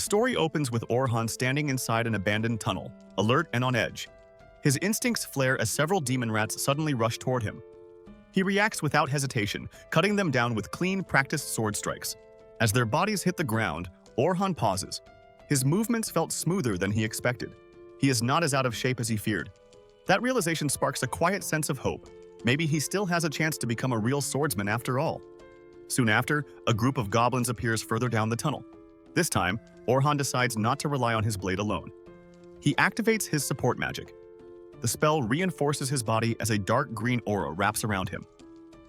story opens with Orhan standing inside an abandoned tunnel, alert and on edge. His instincts flare as several demon rats suddenly rush toward him. He reacts without hesitation, cutting them down with clean, practiced sword strikes. As their bodies hit the ground, Orhan pauses. His movements felt smoother than he expected. He is not as out of shape as he feared. That realization sparks a quiet sense of hope. Maybe he still has a chance to become a real swordsman after all. Soon after, a group of goblins appears further down the tunnel. This time, Orhan decides not to rely on his blade alone. He activates his support magic. The spell reinforces his body as a dark green aura wraps around him.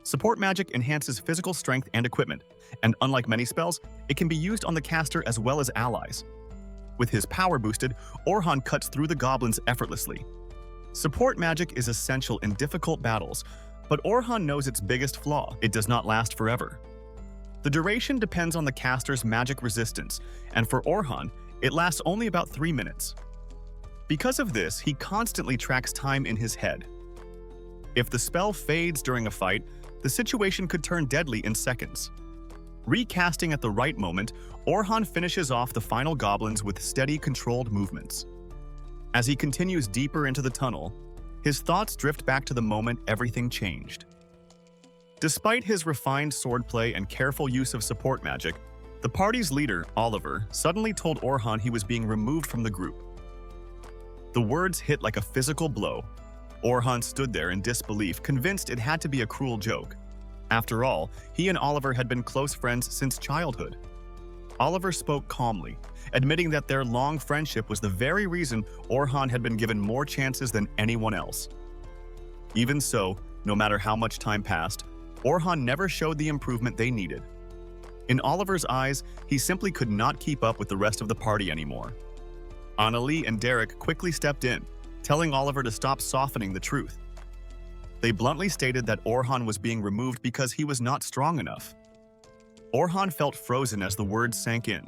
Support magic enhances physical strength and equipment, and unlike many spells, it can be used on the caster as well as allies. With his power boosted, Orhan cuts through the goblins effortlessly. Support magic is essential in difficult battles, but Orhan knows its biggest flaw: it does not last forever. The duration depends on the caster's magic resistance, and for Orhan, it lasts only about 3 minutes. Because of this, he constantly tracks time in his head. If the spell fades during a fight, the situation could turn deadly in seconds. Recasting at the right moment, Orhan finishes off the final goblins with steady, controlled movements. As he continues deeper into the tunnel, his thoughts drift back to the moment everything changed. Despite his refined swordplay and careful use of support magic, the party's leader, Oliver, suddenly told Orhan he was being removed from the group. The words hit like a physical blow. Orhan stood there in disbelief, convinced it had to be a cruel joke. After all, he and Oliver had been close friends since childhood. Oliver spoke calmly, admitting that their long friendship was the very reason Orhan had been given more chances than anyone else. Even so, no matter how much time passed, Orhan never showed the improvement they needed. In Oliver's eyes, he simply could not keep up with the rest of the party anymore. Annalie and Derek quickly stepped in, telling Oliver to stop softening the truth. They bluntly stated that Orhan was being removed because he was not strong enough. Orhan felt frozen as the words sank in.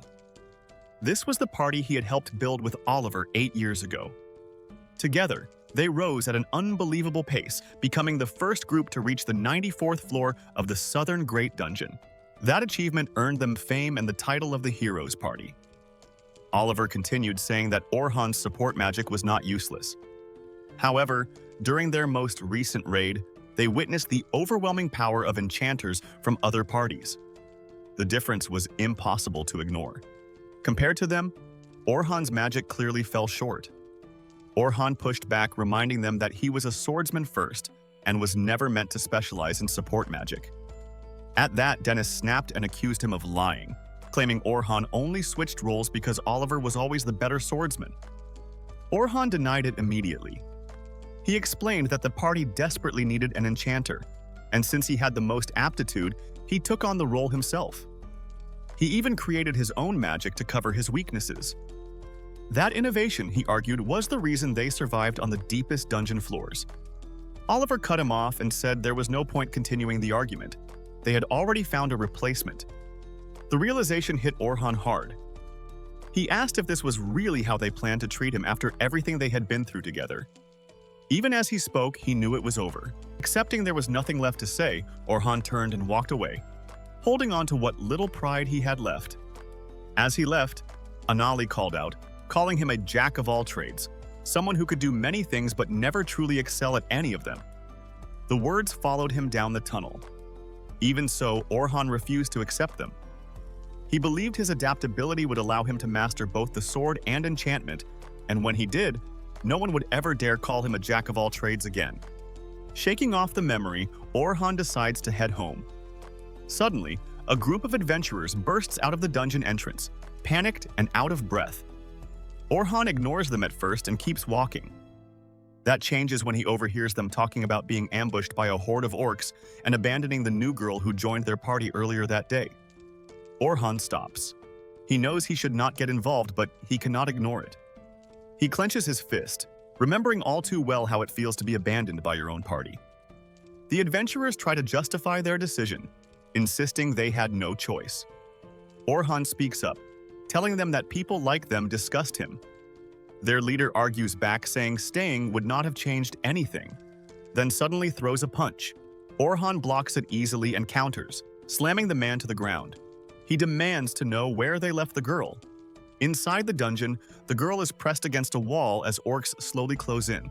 This was the party he had helped build with Oliver 8 years ago. Together, they rose at an unbelievable pace, becoming the first group to reach the 94th floor of the Southern Great Dungeon. That achievement earned them fame and the title of the Heroes Party. Oliver continued, saying that Orhan's support magic was not useless. However, during their most recent raid, they witnessed the overwhelming power of enchanters from other parties. The difference was impossible to ignore. Compared to them, Orhan's magic clearly fell short. Orhan pushed back, reminding them that he was a swordsman first and was never meant to specialize in support magic. At that, Dennis snapped and accused him of lying, claiming Orhan only switched roles because Oliver was always the better swordsman. Orhan denied it immediately. He explained that the party desperately needed an enchanter, and since he had the most aptitude, he took on the role himself. He even created his own magic to cover his weaknesses. That innovation, he argued, was the reason they survived on the deepest dungeon floors. Oliver cut him off and said there was no point continuing the argument. They had already found a replacement. The realization hit Orhan hard. He asked if this was really how they planned to treat him after everything they had been through together. Even as he spoke, he knew it was over. Accepting there was nothing left to say, Orhan turned and walked away, holding on to what little pride he had left. As he left, Annalie called out, calling him a jack of all trades, someone who could do many things but never truly excel at any of them. The words followed him down the tunnel. Even so, Orhan refused to accept them. He believed his adaptability would allow him to master both the sword and enchantment, and when he did, no one would ever dare call him a jack of all trades again. Shaking off the memory, Orhan decides to head home. Suddenly, a group of adventurers bursts out of the dungeon entrance, panicked and out of breath. Orhan ignores them at first and keeps walking. That changes when he overhears them talking about being ambushed by a horde of orcs and abandoning the new girl who joined their party earlier that day. Orhan stops. He knows he should not get involved, but he cannot ignore it. He clenches his fist, remembering all too well how it feels to be abandoned by your own party. The adventurers try to justify their decision, insisting they had no choice. Orhan speaks up, telling them that people like them disgust him. Their leader argues back, saying staying would not have changed anything, then suddenly throws a punch. Orhan blocks it easily and counters, slamming the man to the ground. He demands to know where they left the girl. Inside the dungeon, the girl is pressed against a wall as orcs slowly close in.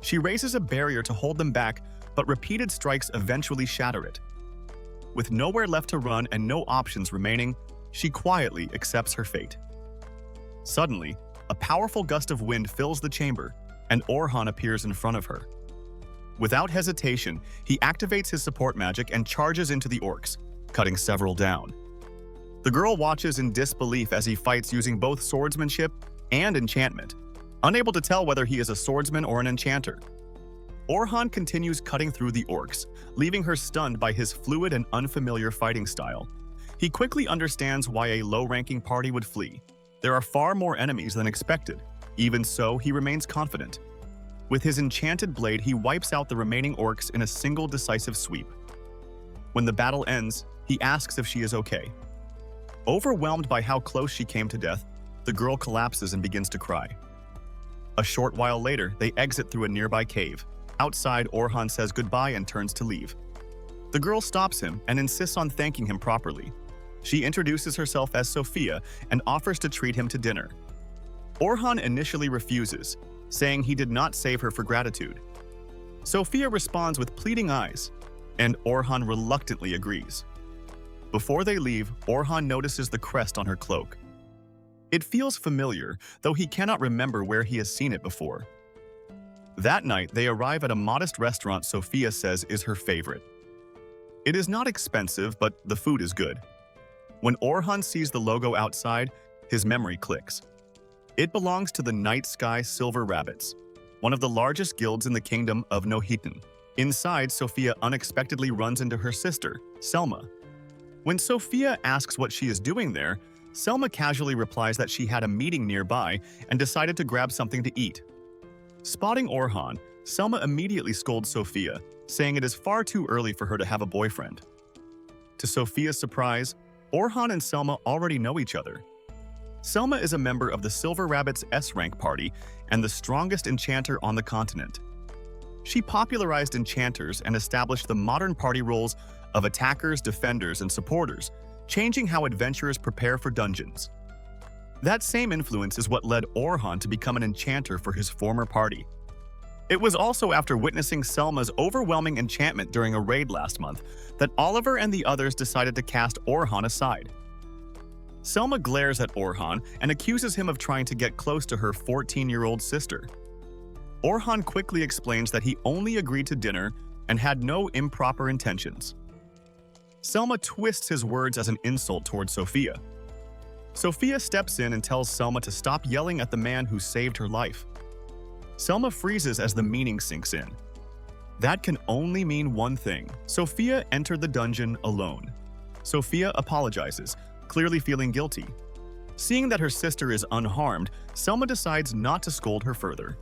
She raises a barrier to hold them back, but repeated strikes eventually shatter it. With nowhere left to run and no options remaining, she quietly accepts her fate. Suddenly, a powerful gust of wind fills the chamber, and Orhan appears in front of her. Without hesitation, he activates his support magic and charges into the orcs, cutting several down. The girl watches in disbelief as he fights using both swordsmanship and enchantment, unable to tell whether he is a swordsman or an enchanter. Orhan continues cutting through the orcs, leaving her stunned by his fluid and unfamiliar fighting style. He quickly understands why a low-ranking party would flee. There are far more enemies than expected. Even so, he remains confident. With his enchanted blade, he wipes out the remaining orcs in a single decisive sweep. When the battle ends, he asks if she is okay. Overwhelmed by how close she came to death, the girl collapses and begins to cry. A short while later, they exit through a nearby cave. Outside, Orhan says goodbye and turns to leave. The girl stops him and insists on thanking him properly. She introduces herself as Sophia and offers to treat him to dinner. Orhan initially refuses, saying he did not save her for gratitude. Sophia responds with pleading eyes, and Orhan reluctantly agrees. Before they leave, Orhan notices the crest on her cloak. It feels familiar, though he cannot remember where he has seen it before. That night, they arrive at a modest restaurant Sophia says is her favorite. It is not expensive, but the food is good. When Orhan sees the logo outside, his memory clicks. It belongs to the Night Sky Silver Rabbits, one of the largest guilds in the kingdom of Nohitan. Inside, Sophia unexpectedly runs into her sister, Selma. When Sophia asks what she is doing there, Selma casually replies that she had a meeting nearby and decided to grab something to eat. Spotting Orhan, Selma immediately scolds Sophia, saying it is far too early for her to have a boyfriend. To Sophia's surprise, Orhan and Selma already know each other. Selma is a member of the Silver Rabbits S-Rank party and the strongest enchanter on the continent. She popularized enchanters and established the modern party roles of attackers, defenders, and supporters, changing how adventurers prepare for dungeons. That same influence is what led Orhan to become an enchanter for his former party. It was also after witnessing Selma's overwhelming enchantment during a raid last month that Oliver and the others decided to cast Orhan aside. Selma glares at Orhan and accuses him of trying to get close to her 14-year-old sister. Orhan quickly explains that he only agreed to dinner and had no improper intentions. Selma twists his words as an insult towards Sophia. Sophia steps in and tells Selma to stop yelling at the man who saved her life. Selma freezes as the meaning sinks in. That can only mean one thing. Sophia entered the dungeon alone. Sophia apologizes, clearly feeling guilty. Seeing that her sister is unharmed, Selma decides not to scold her further.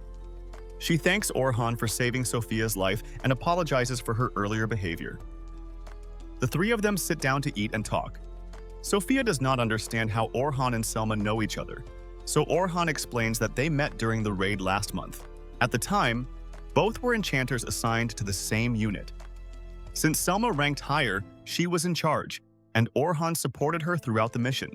She thanks Orhan for saving Sophia's life and apologizes for her earlier behavior. The three of them sit down to eat and talk. Sophia does not understand how Orhan and Selma know each other, so Orhan explains that they met during the raid last month. At the time, both were enchanters assigned to the same unit. Since Selma ranked higher, she was in charge, and Orhan supported her throughout the mission.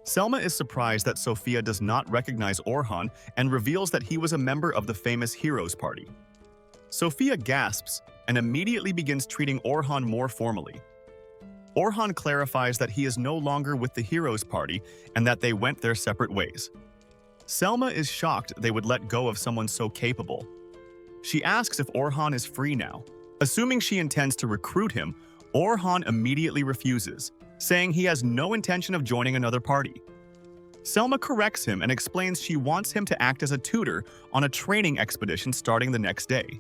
Selma is surprised that Sophia does not recognize Orhan and reveals that he was a member of the famous Heroes Party. Sophia gasps and immediately begins treating Orhan more formally. Orhan clarifies that he is no longer with the Heroes Party and that they went their separate ways. Selma is shocked they would let go of someone so capable. She asks if Orhan is free now. Assuming she intends to recruit him, Orhan immediately refuses, saying he has no intention of joining another party. Selma corrects him and explains she wants him to act as a tutor on a training expedition starting the next day.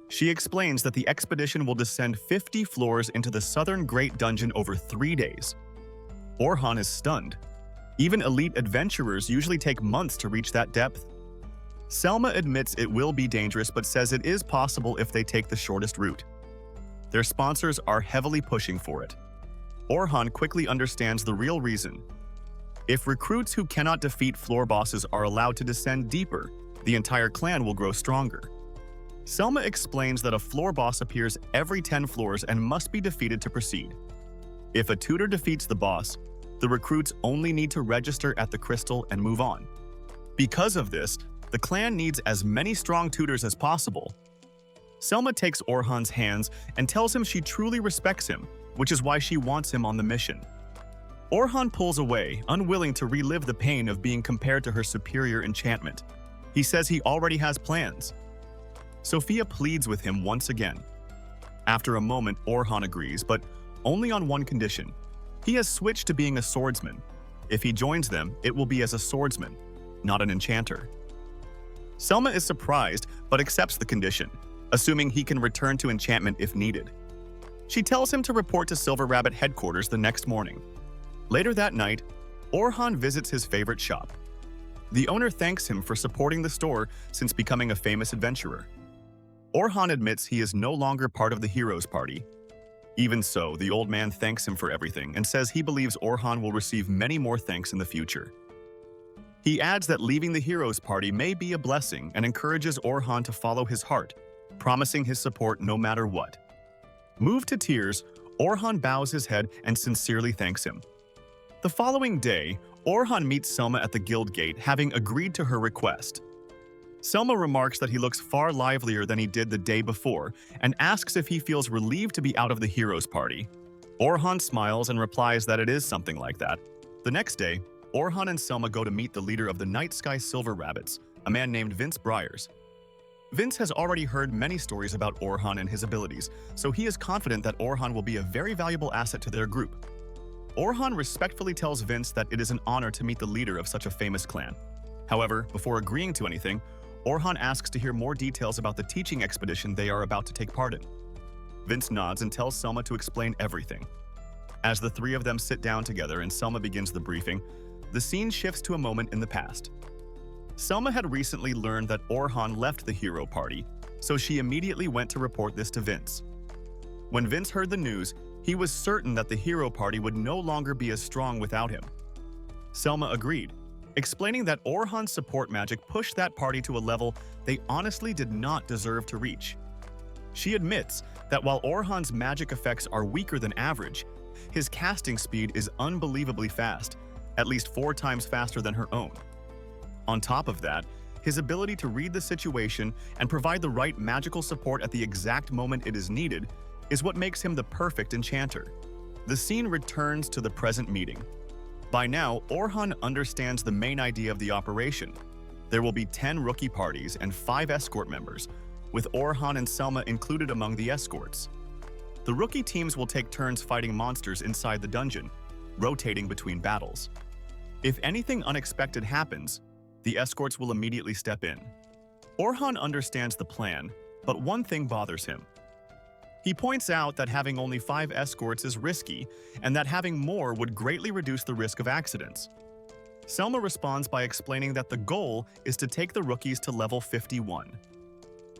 She explains that the expedition will descend 50 floors into the Southern Great Dungeon over 3 days. Orhan is stunned. Even elite adventurers usually take months to reach that depth. Selma admits it will be dangerous but says it is possible if they take the shortest route. Their sponsors are heavily pushing for it. Orhan quickly understands the real reason. If recruits who cannot defeat floor bosses are allowed to descend deeper, the entire clan will grow stronger. Selma explains that a floor boss appears every 10 floors and must be defeated to proceed. If a tutor defeats the boss, The recruits only need to register at the crystal and move on. Because of this, the clan needs as many strong tutors as possible. Selma takes Orhan's hands and tells him she truly respects him, which is why she wants him on the mission. Orhan pulls away, unwilling to relive the pain of being compared to her superior enchantment. He says he already has plans. Sophia pleads with him once again. After a moment, Orhan agrees, but only on one condition. He has switched to being a swordsman. If he joins them, it will be as a swordsman, not an enchanter. Selma is surprised, but accepts the condition, assuming he can return to enchantment if needed. She tells him to report to Silver Rabbit headquarters the next morning. Later that night, Orhan visits his favorite shop. The owner thanks him for supporting the store since becoming a famous adventurer. Orhan admits he is no longer part of the heroes' party. Even so, the old man thanks him for everything and says he believes Orhan will receive many more thanks in the future. He adds that leaving the heroes' party may be a blessing and encourages Orhan to follow his heart, promising his support no matter what. Moved to tears, Orhan bows his head and sincerely thanks him. The following day, Orhan meets Selma at the guild gate, having agreed to her request. Selma remarks that he looks far livelier than he did the day before and asks if he feels relieved to be out of the heroes' party. Orhan smiles and replies that it is something like that. The next day, Orhan and Selma go to meet the leader of the Night Sky Silver Rabbits, a man named Vince Briars. Vince has already heard many stories about Orhan and his abilities, so he is confident that Orhan will be a very valuable asset to their group. Orhan respectfully tells Vince that it is an honor to meet the leader of such a famous clan. However, before agreeing to anything, Orhan asks to hear more details about the teaching expedition they are about to take part in. Vince nods and tells Selma to explain everything. As the three of them sit down together and Selma begins the briefing, the scene shifts to a moment in the past. Selma had recently learned that Orhan left the hero party, so she immediately went to report this to Vince. When Vince heard the news, he was certain that the hero party would no longer be as strong without him. Selma agreed, explaining that Orhan's support magic pushed that party to a level they honestly did not deserve to reach. She admits that while Orhan's magic effects are weaker than average, his casting speed is unbelievably fast, at least 4 times faster than her own. On top of that, his ability to read the situation and provide the right magical support at the exact moment it is needed is what makes him the perfect enchanter. The scene returns to the present meeting. By now, Orhan understands the main idea of the operation. There will be 10 rookie parties and 5 escort members, with Orhan and Selma included among the escorts. The rookie teams will take turns fighting monsters inside the dungeon, rotating between battles. If anything unexpected happens, the escorts will immediately step in. Orhan understands the plan, but one thing bothers him. He points out that having only 5 escorts is risky, and that having more would greatly reduce the risk of accidents. Selma responds by explaining that the goal is to take the rookies to level 51.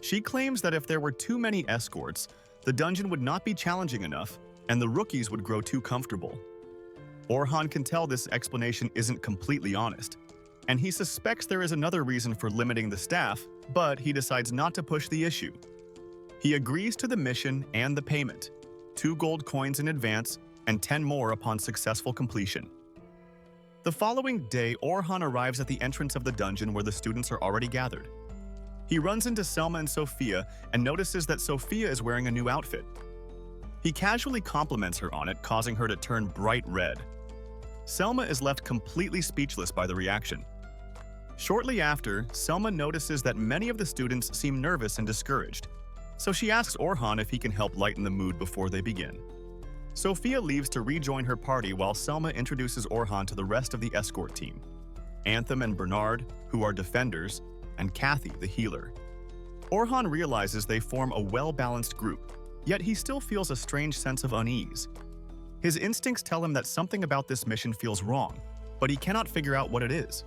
She claims that if there were too many escorts, the dungeon would not be challenging enough, and the rookies would grow too comfortable. Orhan can tell this explanation isn't completely honest, and he suspects there is another reason for limiting the staff, but he decides not to push the issue. He agrees to the mission and the payment, 2 gold coins in advance and 10 more upon successful completion. The following day, Orhan arrives at the entrance of the dungeon where the students are already gathered. He runs into Selma and Sophia and notices that Sophia is wearing a new outfit. He casually compliments her on it, causing her to turn bright red. Selma is left completely speechless by the reaction. Shortly after, Selma notices that many of the students seem nervous and discouraged, so she asks Orhan if he can help lighten the mood before they begin. Sophia leaves to rejoin her party while Selma introduces Orhan to the rest of the escort team: Anthem and Bernard, who are defenders, and Kathy, the healer. Orhan realizes they form a well-balanced group, yet he still feels a strange sense of unease. His instincts tell him that something about this mission feels wrong, but he cannot figure out what it is.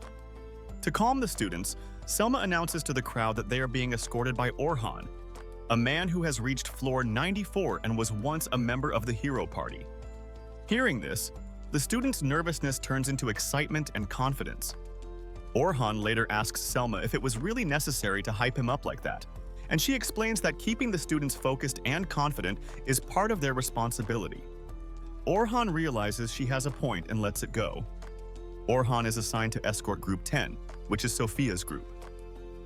To calm the students, Selma announces to the crowd that they are being escorted by Orhan, a man who has reached floor 94 and was once a member of the hero party. Hearing this, the students' nervousness turns into excitement and confidence. Orhan later asks Selma if it was really necessary to hype him up like that, and she explains that keeping the students focused and confident is part of their responsibility. Orhan realizes she has a point and lets it go. Orhan is assigned to escort Group 10, which is Sophia's group.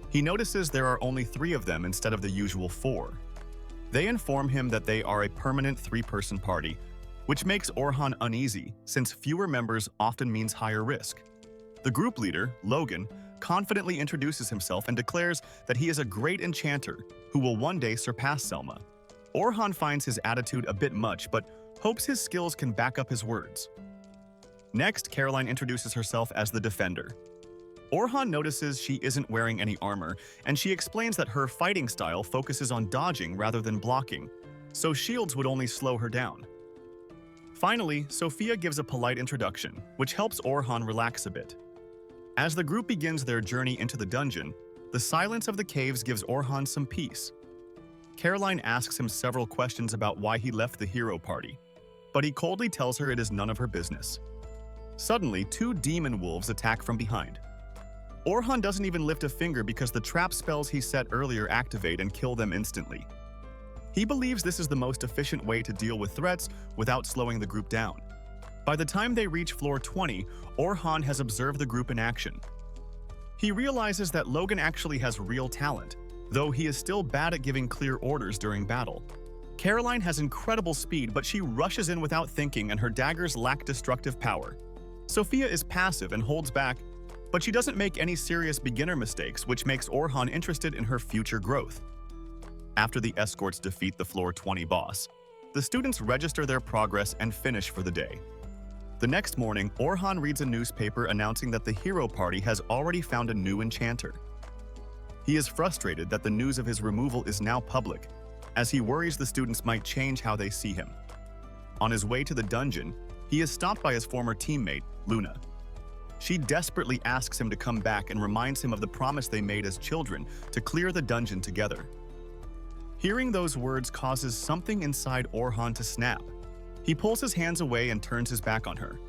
He notices there are only 3 of them instead of the usual 4. They inform him that they are a permanent 3-person party, which makes Orhan uneasy since fewer members often means higher risk. The group leader, Logan, confidently introduces himself and declares that he is a great enchanter who will one day surpass Selma. Orhan finds his attitude a bit much, but hopes his skills can back up his words. Next, Caroline introduces herself as the Defender. Orhan notices she isn't wearing any armor, and she explains that her fighting style focuses on dodging rather than blocking, so shields would only slow her down. Finally, Sophia gives a polite introduction, which helps Orhan relax a bit. As the group begins their journey into the dungeon, the silence of the caves gives Orhan some peace. Caroline asks him several questions about why he left the hero party, but he coldly tells her it is none of her business. Suddenly, 2 demon wolves attack from behind. Orhan doesn't even lift a finger because the trap spells he set earlier activate and kill them instantly. He believes this is the most efficient way to deal with threats without slowing the group down. By the time they reach floor 20, Orhan has observed the group in action. He realizes that Logan actually has real talent, though he is still bad at giving clear orders during battle. Caroline has incredible speed, but she rushes in without thinking and her daggers lack destructive power. Sophia is passive and holds back, but she doesn't make any serious beginner mistakes, which makes Orhan interested in her future growth. After the escorts defeat the floor 20 boss, the students register their progress and finish for the day. The next morning, Orhan reads a newspaper announcing that the hero party has already found a new enchanter. He is frustrated that the news of his removal is now public, as he worries the students might change how they see him. On his way to the dungeon, he is stopped by his former teammate, Luna. She desperately asks him to come back and reminds him of the promise they made as children to clear the dungeon together. Hearing those words causes something inside Orhan to snap. He pulls his hands away and turns his back on her.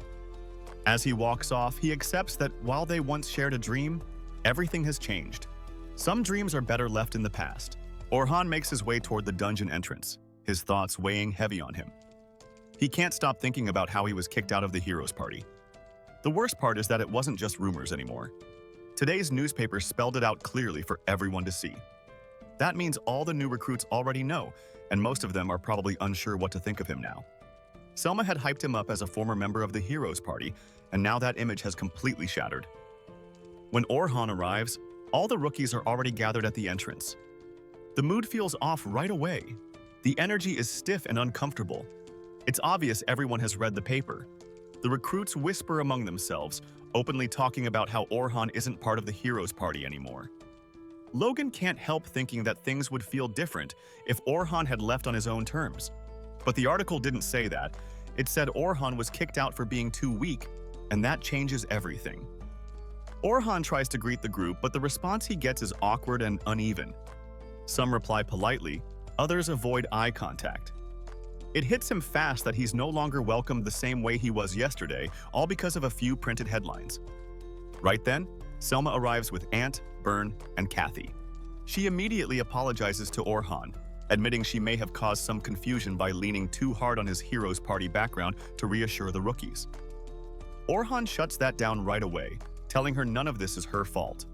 As he walks off, he accepts that while they once shared a dream, everything has changed. Some dreams are better left in the past. Orhan makes his way toward the dungeon entrance, his thoughts weighing heavy on him. He can't stop thinking about how he was kicked out of the heroes party. The worst part is that it wasn't just rumors anymore. Today's newspaper spelled it out clearly for everyone to see. That means all the new recruits already know, and most of them are probably unsure what to think of him now. Selma had hyped him up as a former member of the heroes party, and now that image has completely shattered. When Orhan arrives, all the rookies are already gathered at the entrance. The mood feels off right away. The energy is stiff and uncomfortable. It's obvious everyone has read the paper. The recruits whisper among themselves, openly talking about how Orhan isn't part of the heroes party anymore. Logan can't help thinking that things would feel different if Orhan had left on his own terms. But the article didn't say that. It said Orhan was kicked out for being too weak, and that changes everything. Orhan tries to greet the group, but the response he gets is awkward and uneven. Some reply politely, others avoid eye contact. It hits him fast that he's no longer welcomed the same way he was yesterday, all because of a few printed headlines. Right then, Selma arrives with Ant, Bern, and Kathy. She immediately apologizes to Orhan, admitting she may have caused some confusion by leaning too hard on his heroes party background to reassure the rookies. Orhan shuts that down right away, telling her none of this is her fault.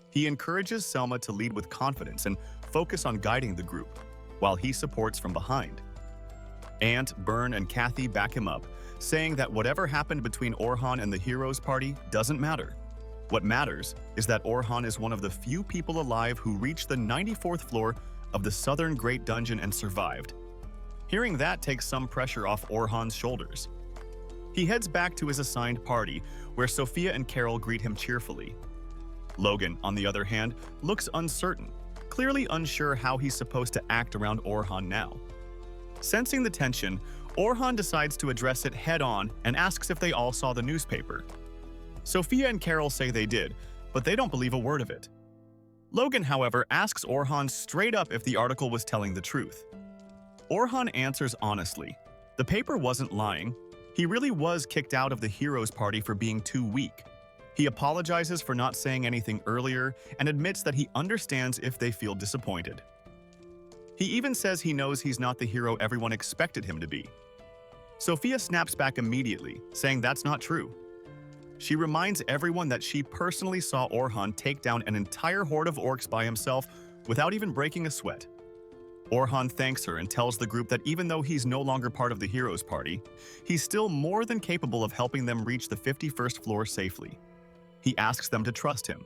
He encourages Selma to lead with confidence and focus on guiding the group, while he supports from behind. Ant, Bern, and Kathy back him up, saying that whatever happened between Orhan and the heroes party doesn't matter. What matters is that Orhan is one of the few people alive who reached the 94th floor of the Southern Great Dungeon and survived. Hearing that takes some pressure off Orhan's shoulders. He heads back to his assigned party, where Sophia and Carol greet him cheerfully. Logan, on the other hand, looks uncertain, clearly unsure how he's supposed to act around Orhan now. Sensing the tension, Orhan decides to address it head-on and asks if they all saw the newspaper. Sophia and Carol say they did, but they don't believe a word of it. Logan, however, asks Orhan straight up if the article was telling the truth. Orhan answers honestly. The paper wasn't lying. He really was kicked out of the heroes party for being too weak. He apologizes for not saying anything earlier and admits that he understands if they feel disappointed. He even says he knows he's not the hero everyone expected him to be. Sophia snaps back immediately, saying that's not true. She reminds everyone that she personally saw Orhan take down an entire horde of orcs by himself without even breaking a sweat. Orhan thanks her and tells the group that even though he's no longer part of the heroes' party, he's still more than capable of helping them reach the 51st floor safely. He asks them to trust him.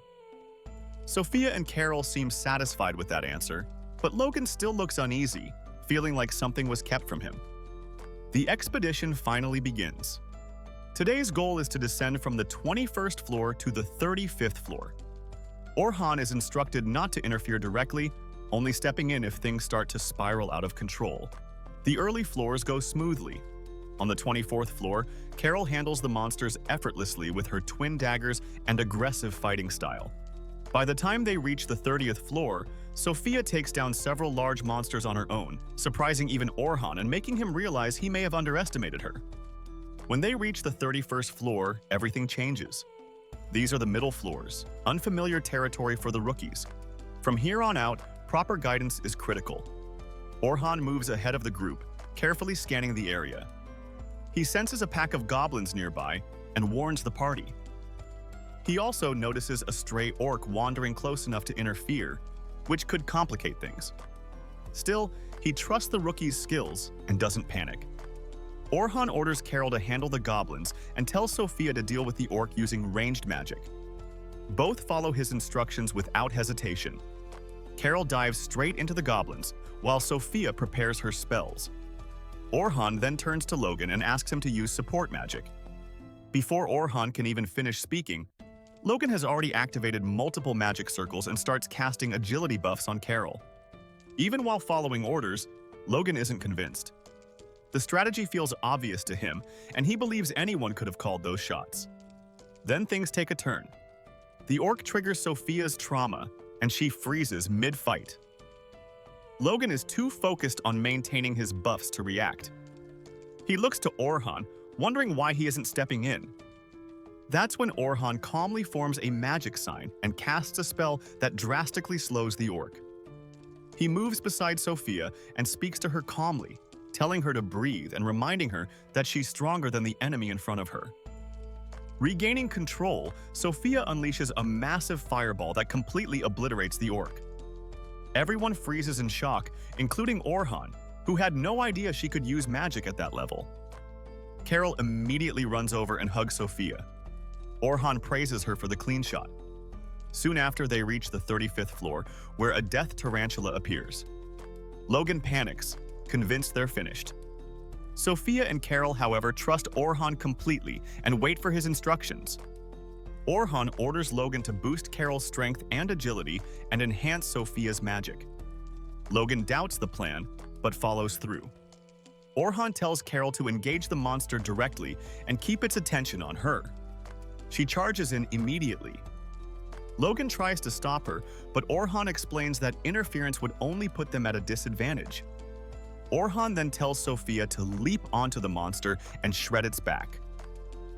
Sophia and Carol seem satisfied with that answer, but Logan still looks uneasy, feeling like something was kept from him. The expedition finally begins. Today's goal is to descend from the 21st floor to the 35th floor. Orhan is instructed not to interfere directly, only stepping in if things start to spiral out of control. The early floors go smoothly. On the 24th floor, Carol handles the monsters effortlessly with her twin daggers and aggressive fighting style. By the time they reach the 30th floor, Sophia takes down several large monsters on her own, surprising even Orhan and making him realize he may have underestimated her. When they reach the 31st floor, everything changes. These are the middle floors, unfamiliar territory for the rookies. From here on out, proper guidance is critical. Orhan moves ahead of the group, carefully scanning the area. He senses a pack of goblins nearby and warns the party. He also notices a stray orc wandering close enough to interfere, which could complicate things. Still, he trusts the rookie's skills and doesn't panic. Orhan orders Carol to handle the goblins and tells Sophia to deal with the orc using ranged magic. Both follow his instructions without hesitation. Carol dives straight into the goblins, while Sophia prepares her spells. Orhan then turns to Logan and asks him to use support magic. Before Orhan can even finish speaking, Logan has already activated multiple magic circles and starts casting agility buffs on Carol. Even while following orders, Logan isn't convinced. The strategy feels obvious to him, and he believes anyone could have called those shots. Then things take a turn. The orc triggers Sophia's trauma, and she freezes mid-fight. Logan is too focused on maintaining his buffs to react. He looks to Orhan, wondering why he isn't stepping in. That's when Orhan calmly forms a magic sign and casts a spell that drastically slows the orc. He moves beside Sophia and speaks to her calmly, telling her to breathe and reminding her that she's stronger than the enemy in front of her. Regaining control, Sophia unleashes a massive fireball that completely obliterates the orc. Everyone freezes in shock, including Orhan, who had no idea she could use magic at that level. Carol immediately runs over and hugs Sophia. Orhan praises her for the clean shot. Soon after, they reach the 35th floor, where a death tarantula appears. Logan panics, convinced they're finished. Sophia and Carol, however, trust Orhan completely and wait for his instructions. Orhan orders Logan to boost Carol's strength and agility and enhance Sophia's magic. Logan doubts the plan, but follows through. Orhan tells Carol to engage the monster directly and keep its attention on her. She charges in immediately. Logan tries to stop her, but Orhan explains that interference would only put them at a disadvantage. Orhan then tells Sophia to leap onto the monster and shred its back.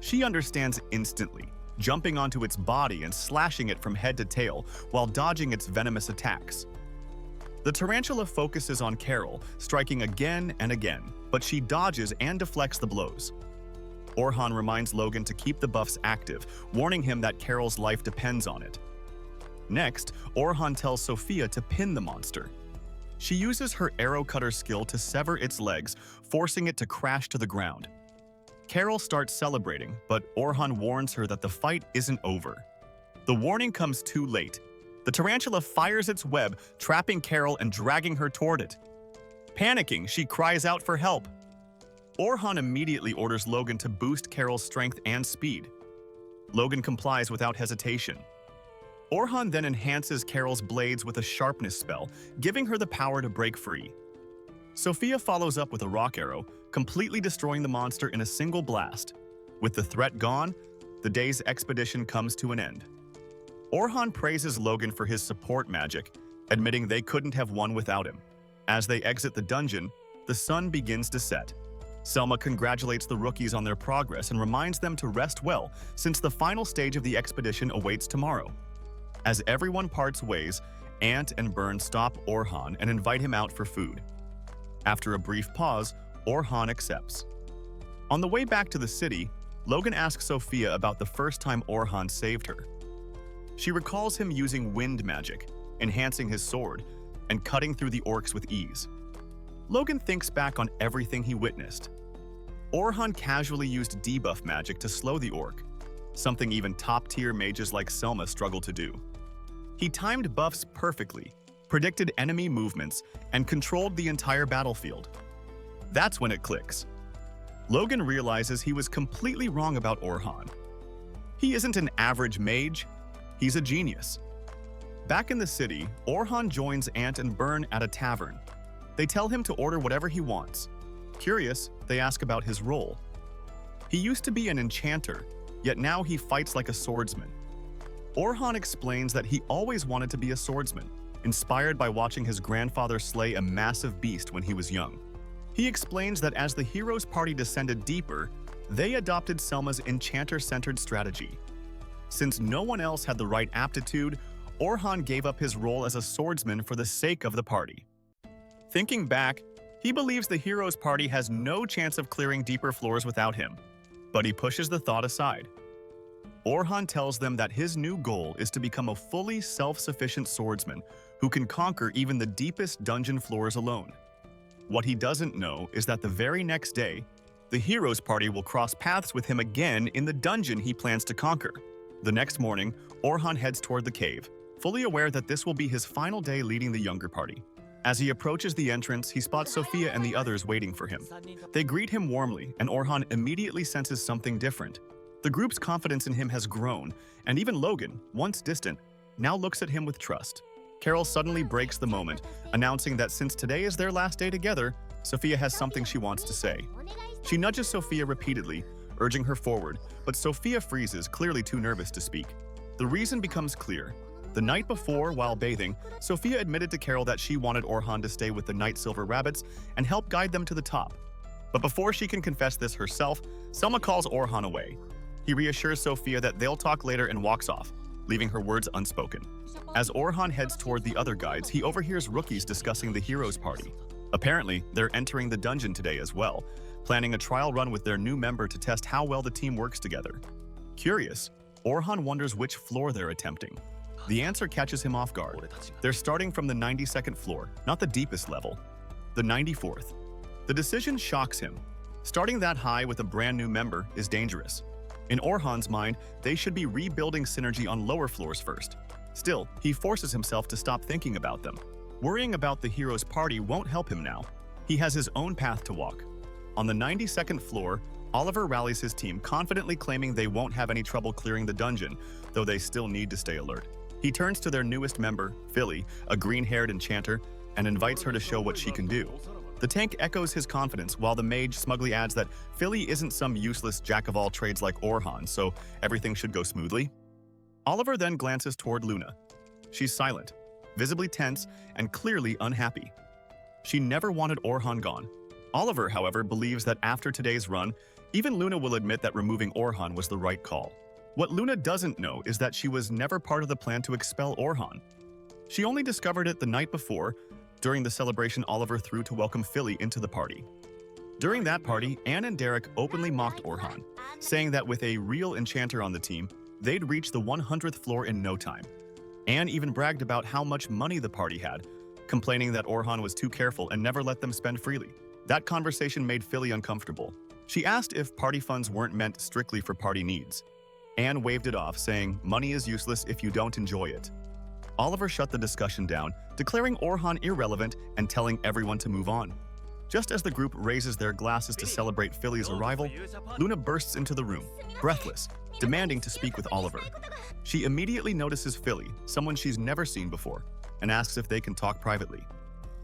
She understands instantly, jumping onto its body and slashing it from head to tail while dodging its venomous attacks. The tarantula focuses on Carol, striking again and again, but she dodges and deflects the blows. Orhan reminds Logan to keep the buffs active, warning him that Carol's life depends on it. Next, Orhan tells Sophia to pin the monster. She uses her arrow cutter skill to sever its legs, forcing it to crash to the ground. Carol starts celebrating, but Orhan warns her that the fight isn't over. The warning comes too late. The tarantula fires its web, trapping Carol and dragging her toward it. Panicking, she cries out for help. Orhan immediately orders Logan to boost Carol's strength and speed. Logan complies without hesitation. Orhan then enhances Carol's blades with a sharpness spell, giving her the power to break free. Sophia follows up with a rock arrow, completely destroying the monster in a single blast. With the threat gone, the day's expedition comes to an end. Orhan praises Logan for his support magic, admitting they couldn't have won without him. As they exit the dungeon, the sun begins to set. Selma congratulates the rookies on their progress and reminds them to rest well, since the final stage of the expedition awaits tomorrow. As everyone parts ways, Ant and Burn stop Orhan and invite him out for food. After a brief pause, Orhan accepts. On the way back to the city, Logan asks Sophia about the first time Orhan saved her. She recalls him using wind magic, enhancing his sword, and cutting through the orcs with ease. Logan thinks back on everything he witnessed. Orhan casually used debuff magic to slow the orc, something even top-tier mages like Selma struggle to do. He timed buffs perfectly, predicted enemy movements, and controlled the entire battlefield. That's when it clicks. Logan realizes he was completely wrong about Orhan. He isn't an average mage, he's a genius. Back in the city, Orhan joins Ant and Byrne at a tavern. They tell him to order whatever he wants. Curious, they ask about his role. He used to be an enchanter, yet now he fights like a swordsman. Orhan explains that he always wanted to be a swordsman, inspired by watching his grandfather slay a massive beast when he was young. He explains that as the hero's party descended deeper, they adopted Selma's enchanter-centered strategy. Since no one else had the right aptitude, Orhan gave up his role as a swordsman for the sake of the party. Thinking back, he believes the hero's party has no chance of clearing deeper floors without him, but he pushes the thought aside. Orhan tells them that his new goal is to become a fully self-sufficient swordsman who can conquer even the deepest dungeon floors alone. What he doesn't know is that the very next day, the hero's party will cross paths with him again in the dungeon he plans to conquer. The next morning, Orhan heads toward the cave, fully aware that this will be his final day leading the younger party. As he approaches the entrance, he spots Sophia and the others waiting for him. They greet him warmly, and Orhan immediately senses something different. The group's confidence in him has grown, and even Logan, once distant, now looks at him with trust. Carol suddenly breaks the moment, announcing that since today is their last day together, Sophia has something she wants to say. She nudges Sophia repeatedly, urging her forward, but Sophia freezes, clearly too nervous to speak. The reason becomes clear. The night before, while bathing, Sophia admitted to Carol that she wanted Orhan to stay with the Night Silver Rabbits and help guide them to the top. But before she can confess this herself, Selma calls Orhan away. He reassures Sophia that they'll talk later and walks off, leaving her words unspoken. As Orhan heads toward the other guides, he overhears rookies discussing the hero's party. Apparently, they're entering the dungeon today as well, planning a trial run with their new member to test how well the team works together. Curious, Orhan wonders which floor they're attempting. The answer catches him off guard. They're starting from the 92nd floor, not the deepest level, the 94th. The decision shocks him. Starting that high with a brand new member is dangerous. In Orhan's mind, they should be rebuilding synergy on lower floors first. Still, he forces himself to stop thinking about them. Worrying about the hero's party won't help him now. He has his own path to walk. On the 92nd floor, Oliver rallies his team, confidently claiming they won't have any trouble clearing the dungeon, though they still need to stay alert. He turns to their newest member, Philly, a green-haired enchanter, and invites her to show what she can do. The tank echoes his confidence, while the mage smugly adds that Philly isn't some useless jack-of-all-trades like Orhan, so everything should go smoothly. Oliver then glances toward Luna. She's silent, visibly tense, and clearly unhappy. She never wanted Orhan gone. Oliver, however, believes that after today's run, even Luna will admit that removing Orhan was the right call. What Luna doesn't know is that she was never part of the plan to expel Orhan. She only discovered it the night before, during the celebration Oliver threw to welcome Philly into the party. During that party, Anne and Derek openly mocked Orhan, saying that with a real enchanter on the team, they'd reach the 100th floor in no time. Anne even bragged about how much money the party had, complaining that Orhan was too careful and never let them spend freely. That conversation made Philly uncomfortable. She asked if party funds weren't meant strictly for party needs. Anne waved it off, saying, "Money is useless if you don't enjoy it." Oliver shut the discussion down, declaring Orhan irrelevant and telling everyone to move on. Just as the group raises their glasses to celebrate Philly's arrival, Luna bursts into the room, breathless, demanding to speak with Oliver. She immediately notices Philly, someone she's never seen before, and asks if they can talk privately.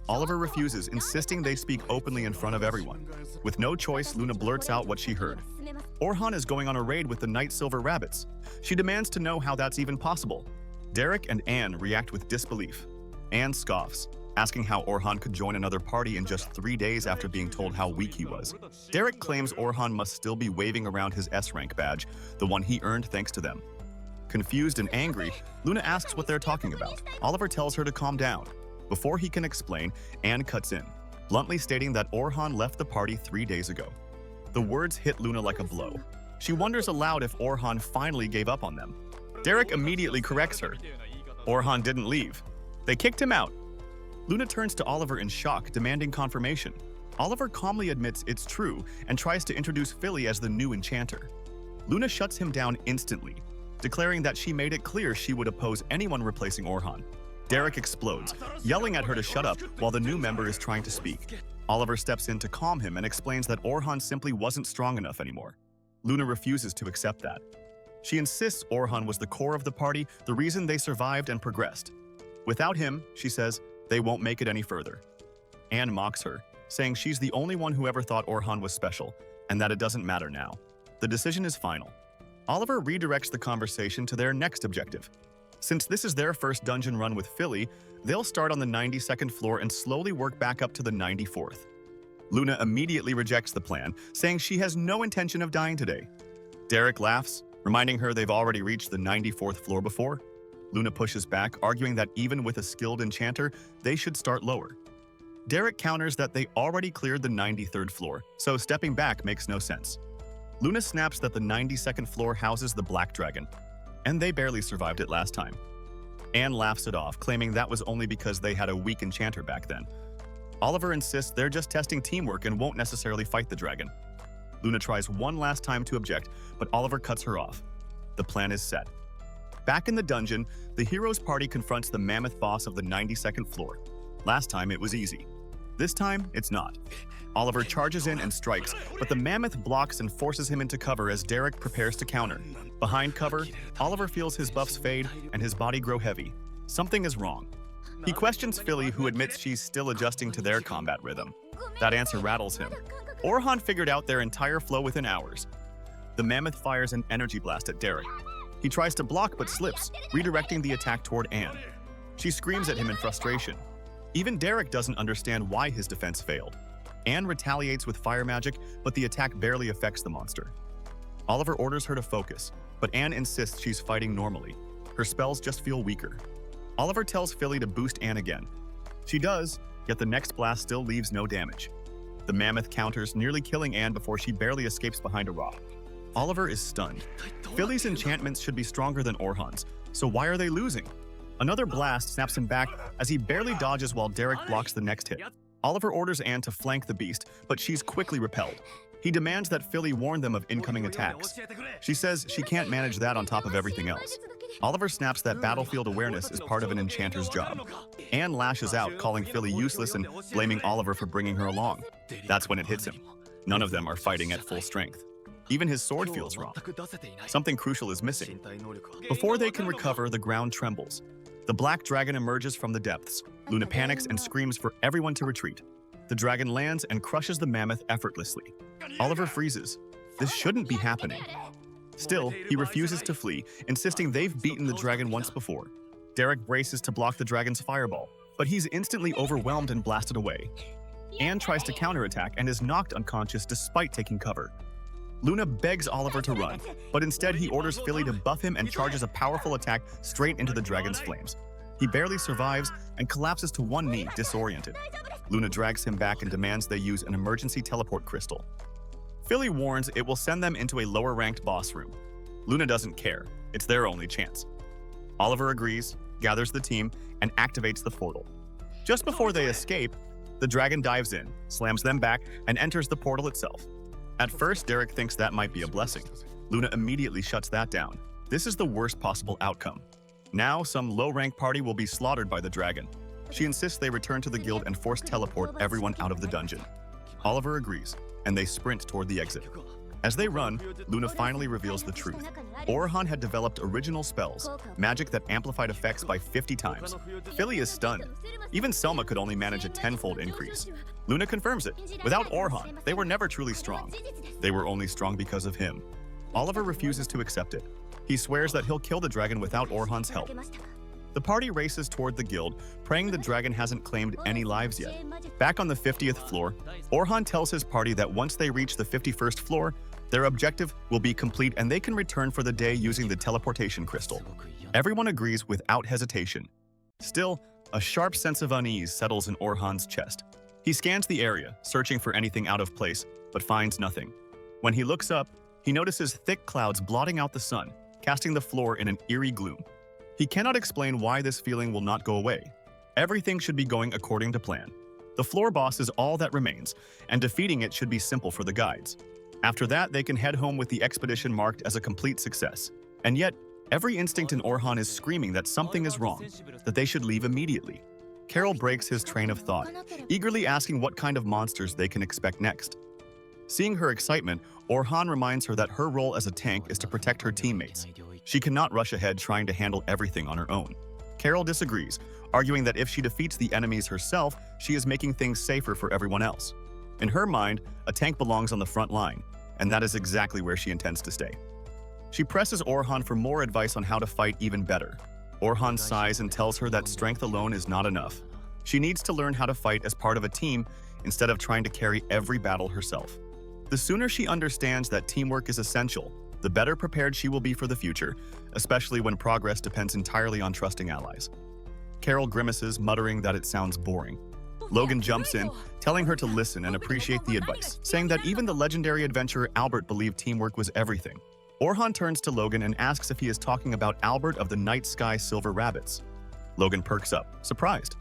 Oliver refuses, insisting they speak openly in front of everyone. With no choice, Luna blurts out what she heard. Orhan is going on a raid with the Night Silver Rabbits. She demands to know how that's even possible. Derek and Anne react with disbelief. Anne scoffs, asking how Orhan could join another party in just 3 days after being told how weak he was. Derek claims Orhan must still be waving around his S-rank badge, the one he earned thanks to them. Confused and angry, Luna asks what they're talking about. Oliver tells her to calm down. Before he can explain, Anne cuts in, bluntly stating that Orhan left the party 3 days ago. The words hit Luna like a blow. She wonders aloud if Orhan finally gave up on them. Derek immediately corrects her. Orhan didn't leave. They kicked him out. Luna turns to Oliver in shock, demanding confirmation. Oliver calmly admits it's true and tries to introduce Philly as the new enchanter. Luna shuts him down instantly, declaring that she made it clear she would oppose anyone replacing Orhan. Derek explodes, yelling at her to shut up while the new member is trying to speak. Oliver steps in to calm him and explains that Orhan simply wasn't strong enough anymore. Luna refuses to accept that. She insists Orhan was the core of the party, the reason they survived and progressed. Without him, she says, they won't make it any further. Anne mocks her, saying she's the only one who ever thought Orhan was special, and that it doesn't matter now. The decision is final. Oliver redirects the conversation to their next objective. Since this is their first dungeon run with Philly, they'll start on the 92nd floor and slowly work back up to the 94th. Luna immediately rejects the plan, saying she has no intention of dying today. Derek laughs, reminding her they've already reached the 94th floor before. Luna pushes back, arguing that even with a skilled enchanter, they should start lower. Derek counters that they already cleared the 93rd floor, so stepping back makes no sense. Luna snaps that the 92nd floor houses the Black Dragon, and they barely survived it last time. Anne laughs it off, claiming that was only because they had a weak enchanter back then. Oliver insists they're just testing teamwork and won't necessarily fight the dragon. Luna tries one last time to object, but Oliver cuts her off. The plan is set. Back in the dungeon, the heroes' party confronts the mammoth boss of the 92nd floor. Last time it was easy. This time, it's not. Oliver charges in and strikes, but the mammoth blocks and forces him into cover as Derek prepares to counter. Behind cover, Oliver feels his buffs fade and his body grow heavy. Something is wrong. He questions Philly, who admits she's still adjusting to their combat rhythm. That answer rattles him. Orhan figured out their entire flow within hours. The mammoth fires an energy blast at Derek. He tries to block but slips, redirecting the attack toward Anne. She screams at him in frustration. Even Derek doesn't understand why his defense failed. Anne retaliates with fire magic, but the attack barely affects the monster. Oliver orders her to focus, but Anne insists she's fighting normally. Her spells just feel weaker. Oliver tells Philly to boost Anne again. She does, yet the next blast still leaves no damage. The mammoth counters, nearly killing Anne before she barely escapes behind a rock. Oliver is stunned. Philly's enchantments should be stronger than Orhan's, so why are they losing? Another blast snaps him back as he barely dodges while Derek blocks the next hit. Oliver orders Anne to flank the beast, but she's quickly repelled. He demands that Philly warn them of incoming attacks. She says she can't manage that on top of everything else. Oliver snaps that battlefield awareness is part of an enchanter's job. Anne lashes out, calling Philly useless and blaming Oliver for bringing her along. That's when it hits him. None of them are fighting at full strength. Even his sword feels wrong. Something crucial is missing. Before they can recover, the ground trembles. The black dragon emerges from the depths. Luna panics and screams for everyone to retreat. The dragon lands and crushes the mammoth effortlessly. Oliver freezes. This shouldn't be happening. Still, he refuses to flee, insisting they've beaten the dragon once before. Derek braces to block the dragon's fireball, but he's instantly overwhelmed and blasted away. Anne tries to counterattack and is knocked unconscious despite taking cover. Luna begs Oliver to run, but instead he orders Philly to buff him and charges a powerful attack straight into the dragon's flames. He barely survives and collapses to one knee, disoriented. Luna drags him back and demands they use an emergency teleport crystal. Philly warns it will send them into a lower-ranked boss room. Luna doesn't care. It's their only chance. Oliver agrees, gathers the team, and activates the portal. Just before they escape, the dragon dives in, slams them back, and enters the portal itself. At first, Derek thinks that might be a blessing. Luna immediately shuts that down. This is the worst possible outcome. Now, some low-rank party will be slaughtered by the dragon. She insists they return to the guild and force teleport everyone out of the dungeon. Oliver agrees, and they sprint toward the exit. As they run, Luna finally reveals the truth. Orhan had developed original spells, magic that amplified effects by 50 times. Philly is stunned. Even Selma could only manage a 10-fold increase. Luna confirms it. Without Orhan, they were never truly strong. They were only strong because of him. Oliver refuses to accept it. He swears that he'll kill the dragon without Orhan's help. The party races toward the guild, praying the dragon hasn't claimed any lives yet. Back on the 50th floor, Orhan tells his party that once they reach the 51st floor, their objective will be complete and they can return for the day using the teleportation crystal. Everyone agrees without hesitation. Still, a sharp sense of unease settles in Orhan's chest. He scans the area, searching for anything out of place, but finds nothing. When he looks up, he notices thick clouds blotting out the sun, casting the floor in an eerie gloom. He cannot explain why this feeling will not go away. Everything should be going according to plan. The floor boss is all that remains, and defeating it should be simple for the guides. After that, they can head home with the expedition marked as a complete success. And yet, every instinct in Orhan is screaming that something is wrong, that they should leave immediately. Carol breaks his train of thought, eagerly asking what kind of monsters they can expect next. Seeing her excitement, Orhan reminds her that her role as a tank is to protect her teammates. She cannot rush ahead trying to handle everything on her own. Carol disagrees, arguing that if she defeats the enemies herself, she is making things safer for everyone else. In her mind, a tank belongs on the front line, and that is exactly where she intends to stay. She presses Orhan for more advice on how to fight even better. Orhan sighs and tells her that strength alone is not enough. She needs to learn how to fight as part of a team instead of trying to carry every battle herself. The sooner she understands that teamwork is essential, the better prepared she will be for the future, especially when progress depends entirely on trusting allies. Carol grimaces, muttering that it sounds boring. Logan jumps in, telling her to listen and appreciate the advice, saying that even the legendary adventurer Albert believed teamwork was everything. Orhan turns to Logan and asks if he is talking about Albert of the Night Sky Silver Rabbits. Logan perks up, surprised.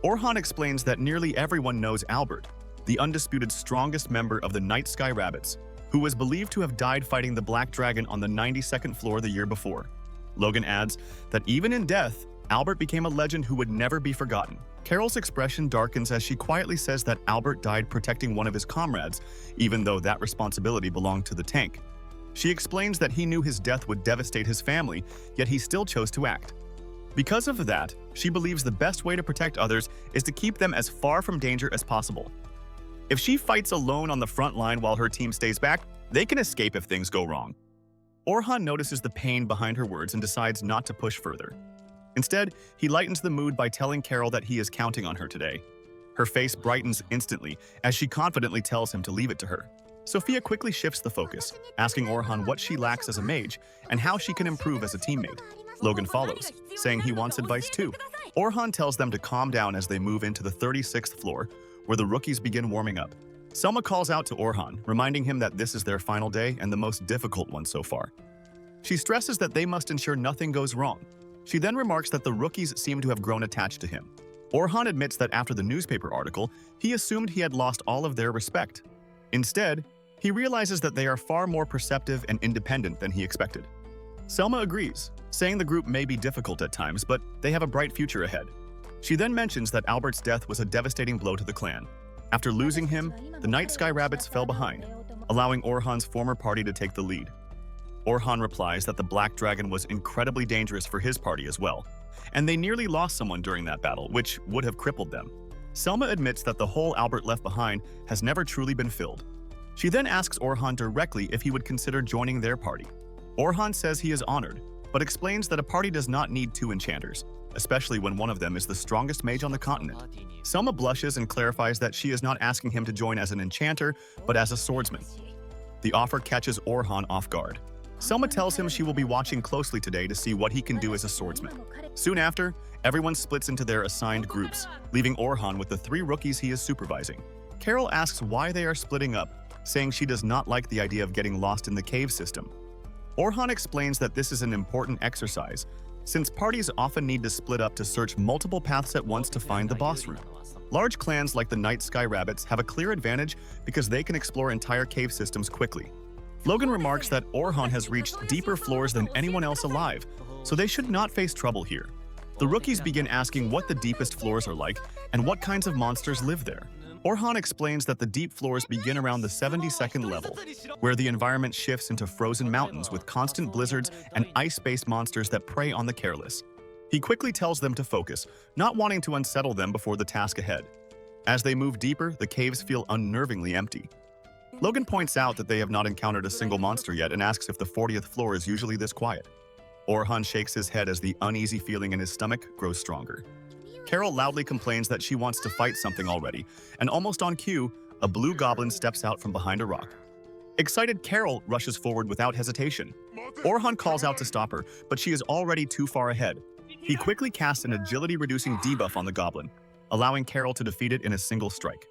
Orhan explains that nearly everyone knows Albert, the undisputed strongest member of the Night Sky Rabbits, who was believed to have died fighting the Black Dragon on the 92nd floor the year before. Logan adds that even in death, Albert became a legend who would never be forgotten. Carol's expression darkens as she quietly says that Albert died protecting one of his comrades, even though that responsibility belonged to the tank. She explains that he knew his death would devastate his family, yet he still chose to act. Because of that, she believes the best way to protect others is to keep them as far from danger as possible. If she fights alone on the front line while her team stays back, they can escape if things go wrong. Orhan notices the pain behind her words and decides not to push further. Instead, he lightens the mood by telling Carol that he is counting on her today. Her face brightens instantly as she confidently tells him to leave it to her. Sophia quickly shifts the focus, asking Orhan what she lacks as a mage and how she can improve as a teammate. Logan follows, saying he wants advice too. Orhan tells them to calm down as they move into the 36th floor, where the rookies begin warming up. Selma calls out to Orhan, reminding him that this is their final day and the most difficult one so far. She stresses that they must ensure nothing goes wrong. She then remarks that the rookies seem to have grown attached to him. Orhan admits that after the newspaper article, he assumed he had lost all of their respect. Instead, he realizes that they are far more perceptive and independent than he expected. Selma agrees, saying the group may be difficult at times, but they have a bright future ahead. She then mentions that Albert's death was a devastating blow to the clan. After losing him, the Night Sky Rabbits fell behind, allowing Orhan's former party to take the lead. Orhan replies that the Black Dragon was incredibly dangerous for his party as well, and they nearly lost someone during that battle, which would have crippled them. Selma admits that the hole Albert left behind has never truly been filled. She then asks Orhan directly if he would consider joining their party. Orhan says he is honored, but explains that a party does not need two enchanters, especially when one of them is the strongest mage on the continent. Selma blushes and clarifies that she is not asking him to join as an enchanter, but as a swordsman. The offer catches Orhan off guard. Selma tells him she will be watching closely today to see what he can do as a swordsman. Soon after, everyone splits into their assigned groups, leaving Orhan with the 3 rookies he is supervising. Carol asks why they are splitting up, saying she does not like the idea of getting lost in the cave system. Orhan explains that this is an important exercise, since parties often need to split up to search multiple paths at once to find the boss room. Large clans like the Night Sky Rabbits have a clear advantage because they can explore entire cave systems quickly. Logan remarks that Orhan has reached deeper floors than anyone else alive, so they should not face trouble here. The rookies begin asking what the deepest floors are like and what kinds of monsters live there. Orhan explains that the deep floors begin around the 72nd level, where the environment shifts into frozen mountains with constant blizzards and ice-based monsters that prey on the careless. He quickly tells them to focus, not wanting to unsettle them before the task ahead. As they move deeper, the caves feel unnervingly empty. Logan points out that they have not encountered a single monster yet and asks if the 40th floor is usually this quiet. Orhan shakes his head as the uneasy feeling in his stomach grows stronger. Carol loudly complains that she wants to fight something already, and almost on cue, a blue goblin steps out from behind a rock. Excited Carol rushes forward without hesitation. Orhan calls out to stop her, but she is already too far ahead. He quickly casts an agility-reducing debuff on the goblin, allowing Carol to defeat it in a single strike.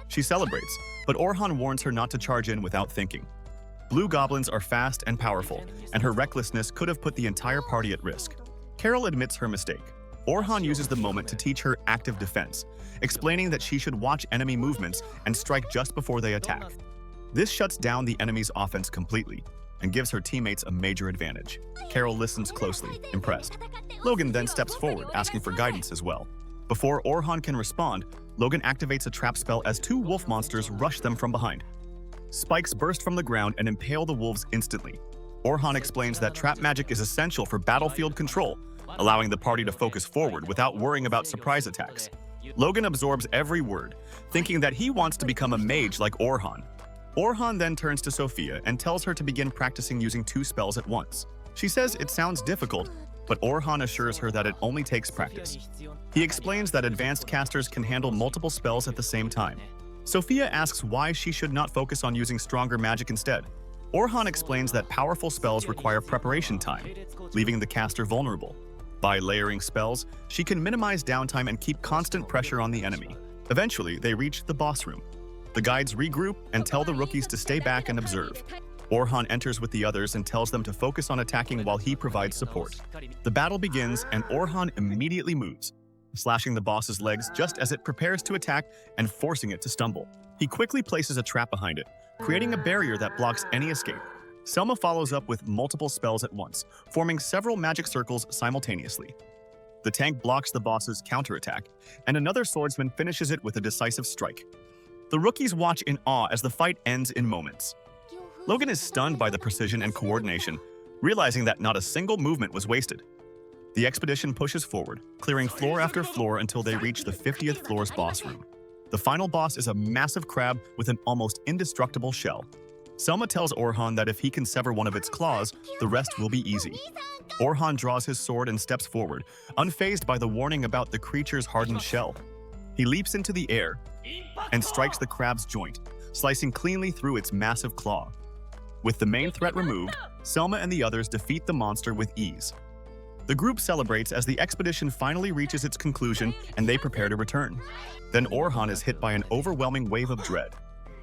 She celebrates, but Orhan warns her not to charge in without thinking. Blue goblins are fast and powerful, and her recklessness could have put the entire party at risk. Carol admits her mistake. Orhan uses the moment to teach her active defense, explaining that she should watch enemy movements and strike just before they attack. This shuts down the enemy's offense completely and gives her teammates a major advantage. Carol listens closely, impressed. Logan then steps forward, asking for guidance as well. Before Orhan can respond, Logan activates a trap spell as two wolf monsters rush them from behind. Spikes burst from the ground and impale the wolves instantly. Orhan explains that trap magic is essential for battlefield control, allowing the party to focus forward without worrying about surprise attacks. Logan absorbs every word, thinking that he wants to become a mage like Orhan. Orhan then turns to Sophia and tells her to begin practicing using two spells at once. She says it sounds difficult, but Orhan assures her that it only takes practice. He explains that advanced casters can handle multiple spells at the same time. Sophia asks why she should not focus on using stronger magic instead. Orhan explains that powerful spells require preparation time, leaving the caster vulnerable. By layering spells, she can minimize downtime and keep constant pressure on the enemy. Eventually, they reach the boss room. The guides regroup and tell the rookies to stay back and observe. Orhan enters with the others and tells them to focus on attacking while he provides support. The battle begins and Orhan immediately moves, slashing the boss's legs just as it prepares to attack and forcing it to stumble. He quickly places a trap behind it, creating a barrier that blocks any escape. Selma follows up with multiple spells at once, forming several magic circles simultaneously. The tank blocks the boss's counterattack, and another swordsman finishes it with a decisive strike. The rookies watch in awe as the fight ends in moments. Logan is stunned by the precision and coordination, realizing that not a single movement was wasted. The expedition pushes forward, clearing floor after floor until they reach the 50th floor's boss room. The final boss is a massive crab with an almost indestructible shell. Selma tells Orhan that if he can sever one of its claws, the rest will be easy. Orhan draws his sword and steps forward, unfazed by the warning about the creature's hardened shell. He leaps into the air and strikes the crab's joint, slicing cleanly through its massive claw. With the main threat removed, Selma and the others defeat the monster with ease. The group celebrates as the expedition finally reaches its conclusion and they prepare to return. Then Orhan is hit by an overwhelming wave of dread.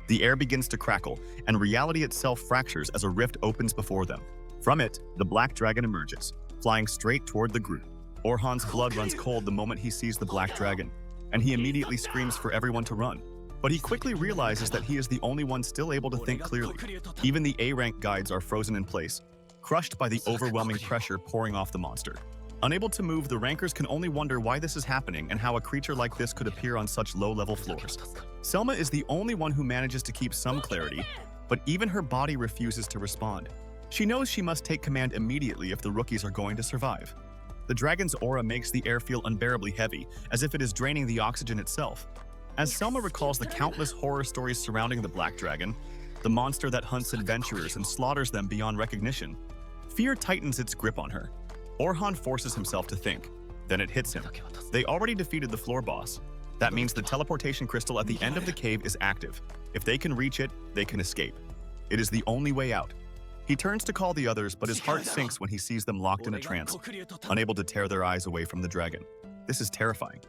The air begins to crackle, and reality itself fractures as a rift opens before them. From it, the black dragon emerges, flying straight toward the group. Orhan's blood runs cold the moment he sees the black dragon, and he immediately screams for everyone to run. But he quickly realizes that he is the only one still able to think clearly. Even the A-rank guides are frozen in place, crushed by the overwhelming pressure pouring off the monster. Unable to move, the rankers can only wonder why this is happening and how a creature like this could appear on such low-level floors. Selma is the only one who manages to keep some clarity, but even her body refuses to respond. She knows she must take command immediately if the rookies are going to survive. The dragon's aura makes the air feel unbearably heavy, as if it is draining the oxygen itself. As Selma recalls the countless horror stories surrounding the black dragon, the monster that hunts adventurers and slaughters them beyond recognition, fear tightens its grip on her. Orhan forces himself to think. Then it hits him. They already defeated the floor boss. That means the teleportation crystal at the end of the cave is active. If they can reach it, they can escape. It is the only way out. He turns to call the others, but his heart sinks when he sees them locked in a trance, unable to tear their eyes away from the dragon. This is terrifying.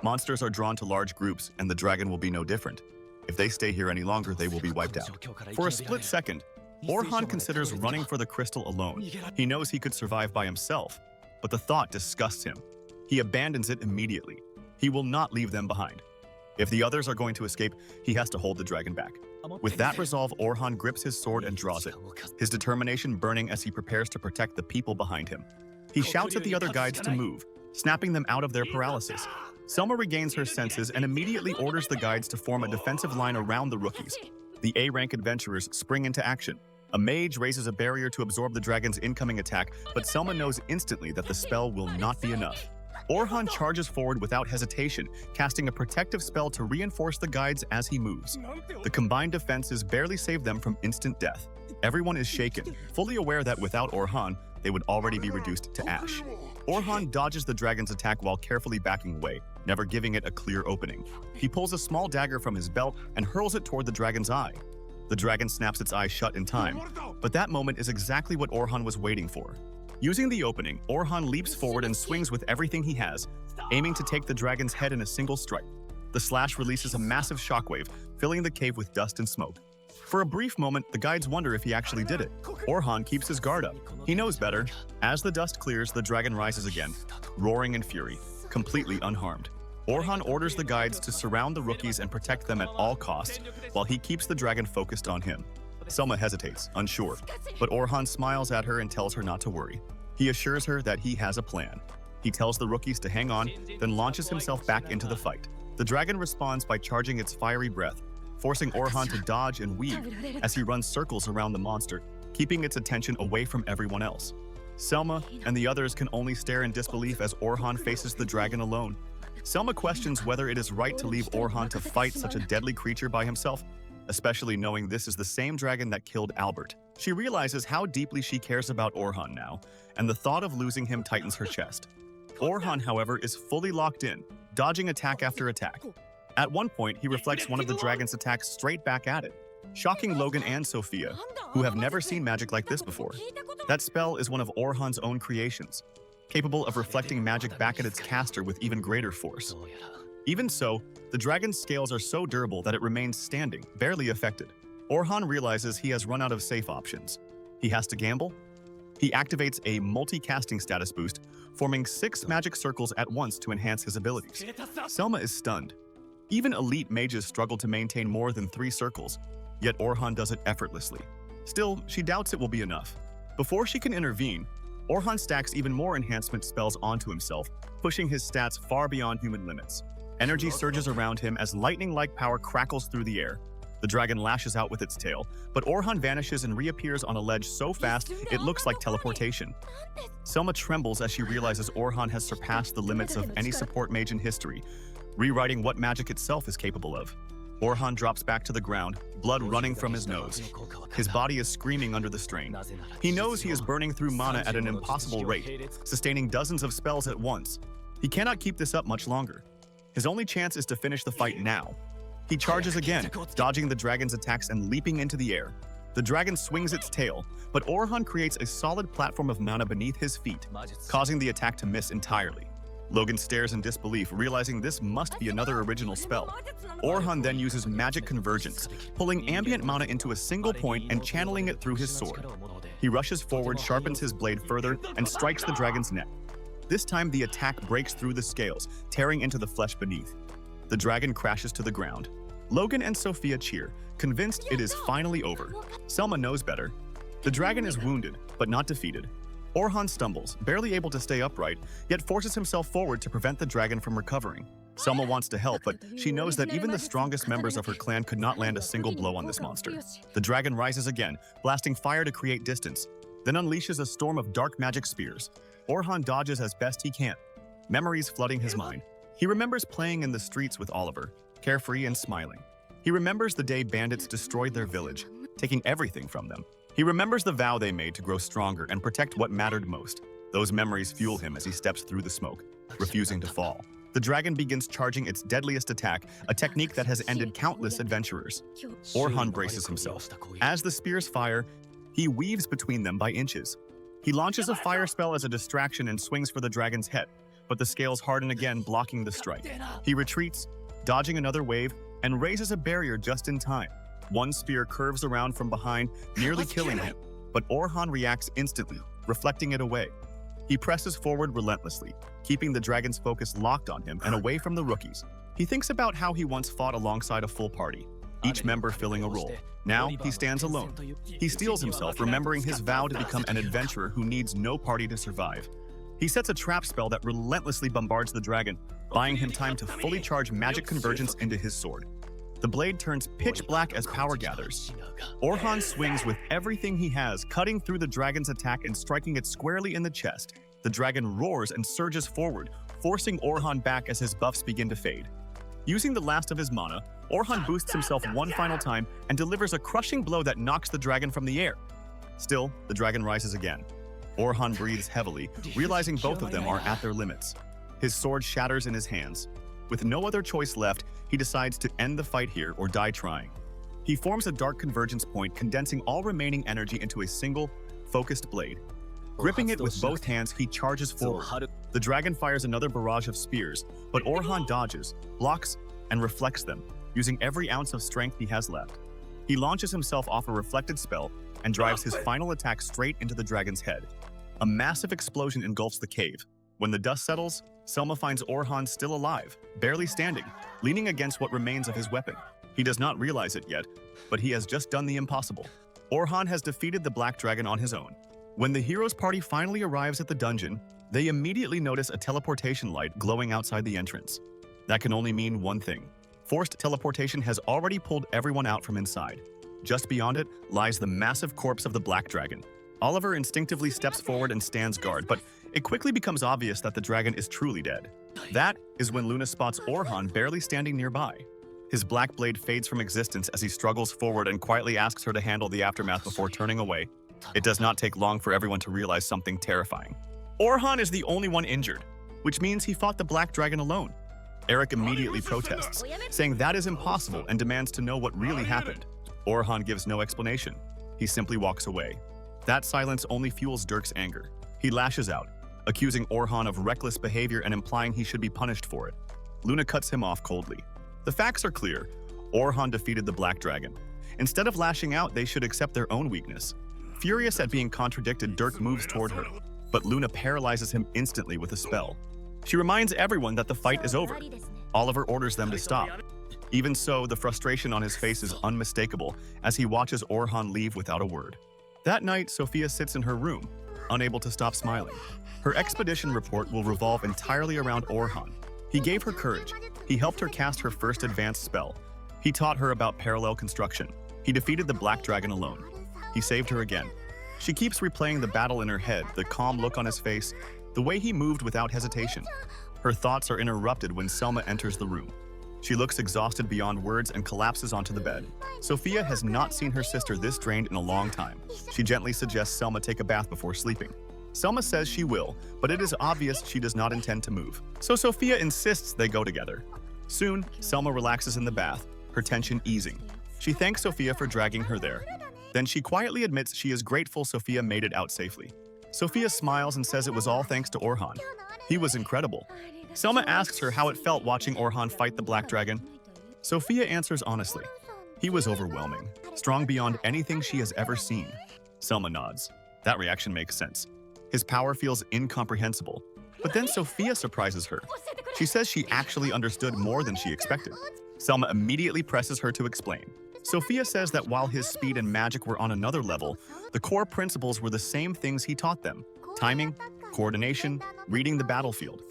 Monsters are drawn to large groups, and the dragon will be no different. If they stay here any longer, they will be wiped out. For a split second, Orhan considers running for the crystal alone. He knows he could survive by himself, but the thought disgusts him. He abandons it immediately. He will not leave them behind. If the others are going to escape, he has to hold the dragon back. With that resolve, Orhan grips his sword and draws it, his determination burning as he prepares to protect the people behind him. He shouts at the other guides to move, snapping them out of their paralysis. Selma regains her senses and immediately orders the guides to form a defensive line around the rookies. The A-rank adventurers spring into action. A mage raises a barrier to absorb the dragon's incoming attack, but Selma knows instantly that the spell will not be enough. Orhan charges forward without hesitation, casting a protective spell to reinforce the guides as he moves. The combined defenses barely save them from instant death. Everyone is shaken, fully aware that without Orhan, they would already be reduced to ash. Orhan dodges the dragon's attack while carefully backing away, never giving it a clear opening. He pulls a small dagger from his belt and hurls it toward the dragon's eye. The dragon snaps its eye shut in time, but that moment is exactly what Orhan was waiting for. Using the opening, Orhan leaps forward and swings with everything he has, aiming to take the dragon's head in a single strike. The slash releases a massive shockwave, filling the cave with dust and smoke. For a brief moment, the guides wonder if he actually did it. Orhan keeps his guard up. He knows better. As the dust clears, the dragon rises again, roaring in fury, completely unharmed. Orhan orders the guides to surround the rookies and protect them at all costs, while he keeps the dragon focused on him. Selma hesitates, unsure, but Orhan smiles at her and tells her not to worry. He assures her that he has a plan. He tells the rookies to hang on, then launches himself back into the fight. The dragon responds by charging its fiery breath, forcing Orhan to dodge and weave as he runs circles around the monster, keeping its attention away from everyone else. Selma and the others can only stare in disbelief as Orhan faces the dragon alone. Selma questions whether it is right to leave Orhan to fight such a deadly creature by himself, especially knowing this is the same dragon that killed Albert. She realizes how deeply she cares about Orhan now, and the thought of losing him tightens her chest. Orhan, however, is fully locked in, dodging attack after attack. At one point, he reflects one of the dragon's attacks straight back at it, shocking Logan and Sophia, who have never seen magic like this before. That spell is one of Orhan's own creations, capable of reflecting magic back at its caster with even greater force. Even so, the dragon's scales are so durable that it remains standing, barely affected. Orhan realizes he has run out of safe options. He has to gamble. He activates a multi-casting status boost, forming 6 magic circles at once to enhance his abilities. Selma is stunned. Even elite mages struggle to maintain more than 3 circles, yet Orhan does it effortlessly. Still, she doubts it will be enough. Before she can intervene, Orhan stacks even more enhancement spells onto himself, pushing his stats far beyond human limits. Energy surges around him as lightning-like power crackles through the air. The dragon lashes out with its tail, but Orhan vanishes and reappears on a ledge so fast it looks like teleportation. Selma trembles as she realizes Orhan has surpassed the limits of any support mage in history, rewriting what magic itself is capable of. Orhan drops back to the ground, blood running from his nose. His body is screaming under the strain. He knows he is burning through mana at an impossible rate, sustaining dozens of spells at once. He cannot keep this up much longer. His only chance is to finish the fight now. He charges again, dodging the dragon's attacks and leaping into the air. The dragon swings its tail, but Orhan creates a solid platform of mana beneath his feet, causing the attack to miss entirely. Logan stares in disbelief, realizing this must be another original spell. Orhan then uses magic convergence, pulling ambient mana into a single point and channeling it through his sword. He rushes forward, sharpens his blade further, and strikes the dragon's neck. This time, the attack breaks through the scales, tearing into the flesh beneath. The dragon crashes to the ground. Logan and Sophia cheer, convinced it is finally over. Selma knows better. The dragon is wounded, but not defeated. Orhan stumbles, barely able to stay upright, yet forces himself forward to prevent the dragon from recovering. Selma wants to help, but she knows that even the strongest members of her clan could not land a single blow on this monster. The dragon rises again, blasting fire to create distance, then unleashes a storm of dark magic spears. Orhan dodges as best he can, memories flooding his mind. He remembers playing in the streets with Oliver, carefree and smiling. He remembers the day bandits destroyed their village, taking everything from them. He remembers the vow they made to grow stronger and protect what mattered most. Those memories fuel him as he steps through the smoke, refusing to fall. The dragon begins charging its deadliest attack, a technique that has ended countless adventurers. Orhan braces himself. As the spears fire, he weaves between them by inches. He launches a fire spell as a distraction and swings for the dragon's head, but the scales harden again, blocking the strike. He retreats, dodging another wave, and raises a barrier just in time. One spear curves around from behind, nearly killing him, but Orhan reacts instantly, reflecting it away. He presses forward relentlessly, keeping the dragon's focus locked on him and away from the rookies. He thinks about how he once fought alongside a full party, each member filling a role. Now he stands alone. He steels himself, remembering his vow to become an adventurer who needs no party to survive. He sets a trap spell that relentlessly bombards the dragon, buying him time to fully charge magic convergence into his sword. The blade turns pitch black as power gathers. Orhan swings with everything he has, cutting through the dragon's attack and striking it squarely in the chest. The dragon roars and surges forward, forcing Orhan back as his buffs begin to fade. Using the last of his mana, Orhan boosts himself one final time and delivers a crushing blow that knocks the dragon from the air. Still, the dragon rises again. Orhan breathes heavily, realizing both of them are at their limits. His sword shatters in his hands. With no other choice left, he decides to end the fight here or die trying. He forms a dark convergence point, condensing all remaining energy into a single, focused blade. Gripping it with both hands, he charges forward. The dragon fires another barrage of spears, but Orhan dodges, blocks, and reflects them, using every ounce of strength he has left. He launches himself off a reflected spell and drives his final attack straight into the dragon's head. A massive explosion engulfs the cave. When the dust settles, Selma finds Orhan still alive, barely standing, leaning against what remains of his weapon. He does not realize it yet, but he has just done the impossible. Orhan has defeated the Black Dragon on his own. When the hero's party finally arrives at the dungeon, they immediately notice a teleportation light glowing outside the entrance. That can only mean one thing. Forced teleportation has already pulled everyone out from inside. Just beyond it lies the massive corpse of the Black Dragon. Oliver instinctively steps forward and stands guard, but it quickly becomes obvious that the dragon is truly dead. That is when Luna spots Orhan barely standing nearby. His black blade fades from existence as he struggles forward and quietly asks her to handle the aftermath before turning away. It does not take long for everyone to realize something terrifying. Orhan is the only one injured, which means he fought the Black Dragon alone. Eric immediately protests, saying that is impossible and demands to know what really happened. Orhan gives no explanation. He simply walks away. That silence only fuels Dirk's anger. He lashes out, accusing Orhan of reckless behavior and implying he should be punished for it. Luna cuts him off coldly. The facts are clear. Orhan defeated the Black Dragon. Instead of lashing out, they should accept their own weakness. Furious at being contradicted, Dirk moves toward her, but Luna paralyzes him instantly with a spell. She reminds everyone that the fight is over. Oliver orders them to stop. Even so, the frustration on his face is unmistakable as he watches Orhan leave without a word. That night, Sophia sits in her room, unable to stop smiling. Her expedition report will revolve entirely around Orhan. He gave her courage. He helped her cast her first advanced spell. He taught her about parallel construction. He defeated the Black Dragon alone. He saved her again. She keeps replaying the battle in her head, the calm look on his face, the way he moved without hesitation. Her thoughts are interrupted when Selma enters the room. She looks exhausted beyond words and collapses onto the bed. Sophia has not seen her sister this drained in a long time. She gently suggests Selma take a bath before sleeping. Selma says she will, but it is obvious she does not intend to move. So Sophia insists they go together. Soon, Selma relaxes in the bath, her tension easing. She thanks Sophia for dragging her there. Then she quietly admits she is grateful Sophia made it out safely. Sophia smiles and says it was all thanks to Orhan. He was incredible. Selma asks her how it felt watching Orhan fight the Black Dragon. Sophia answers honestly. He was overwhelming, strong beyond anything she has ever seen. Selma nods. That reaction makes sense. His power feels incomprehensible. But then Sophia surprises her. She says she actually understood more than she expected. Selma immediately presses her to explain. Sophia says that while his speed and magic were on another level, the core principles were the same things he taught them: timing, coordination, reading the battlefield.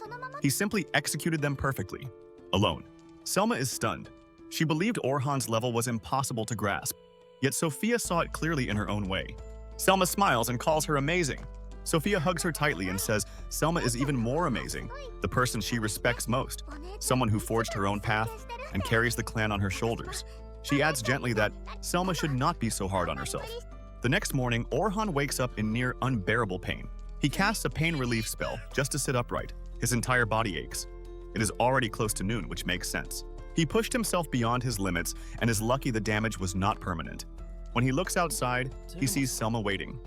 He simply executed them perfectly, alone. Selma is stunned. She believed Orhan's level was impossible to grasp, yet Sophia saw it clearly in her own way. Selma smiles and calls her amazing. Sophia hugs her tightly and says Selma is even more amazing, the person she respects most, someone who forged her own path and carries the clan on her shoulders. She adds gently that Selma should not be so hard on herself. The next morning, Orhan wakes up in near unbearable pain. He casts a pain relief spell just to sit upright. His entire body aches. It is already close to noon, which makes sense. He pushed himself beyond his limits and is lucky the damage was not permanent. When he looks outside, he sees Selma waiting.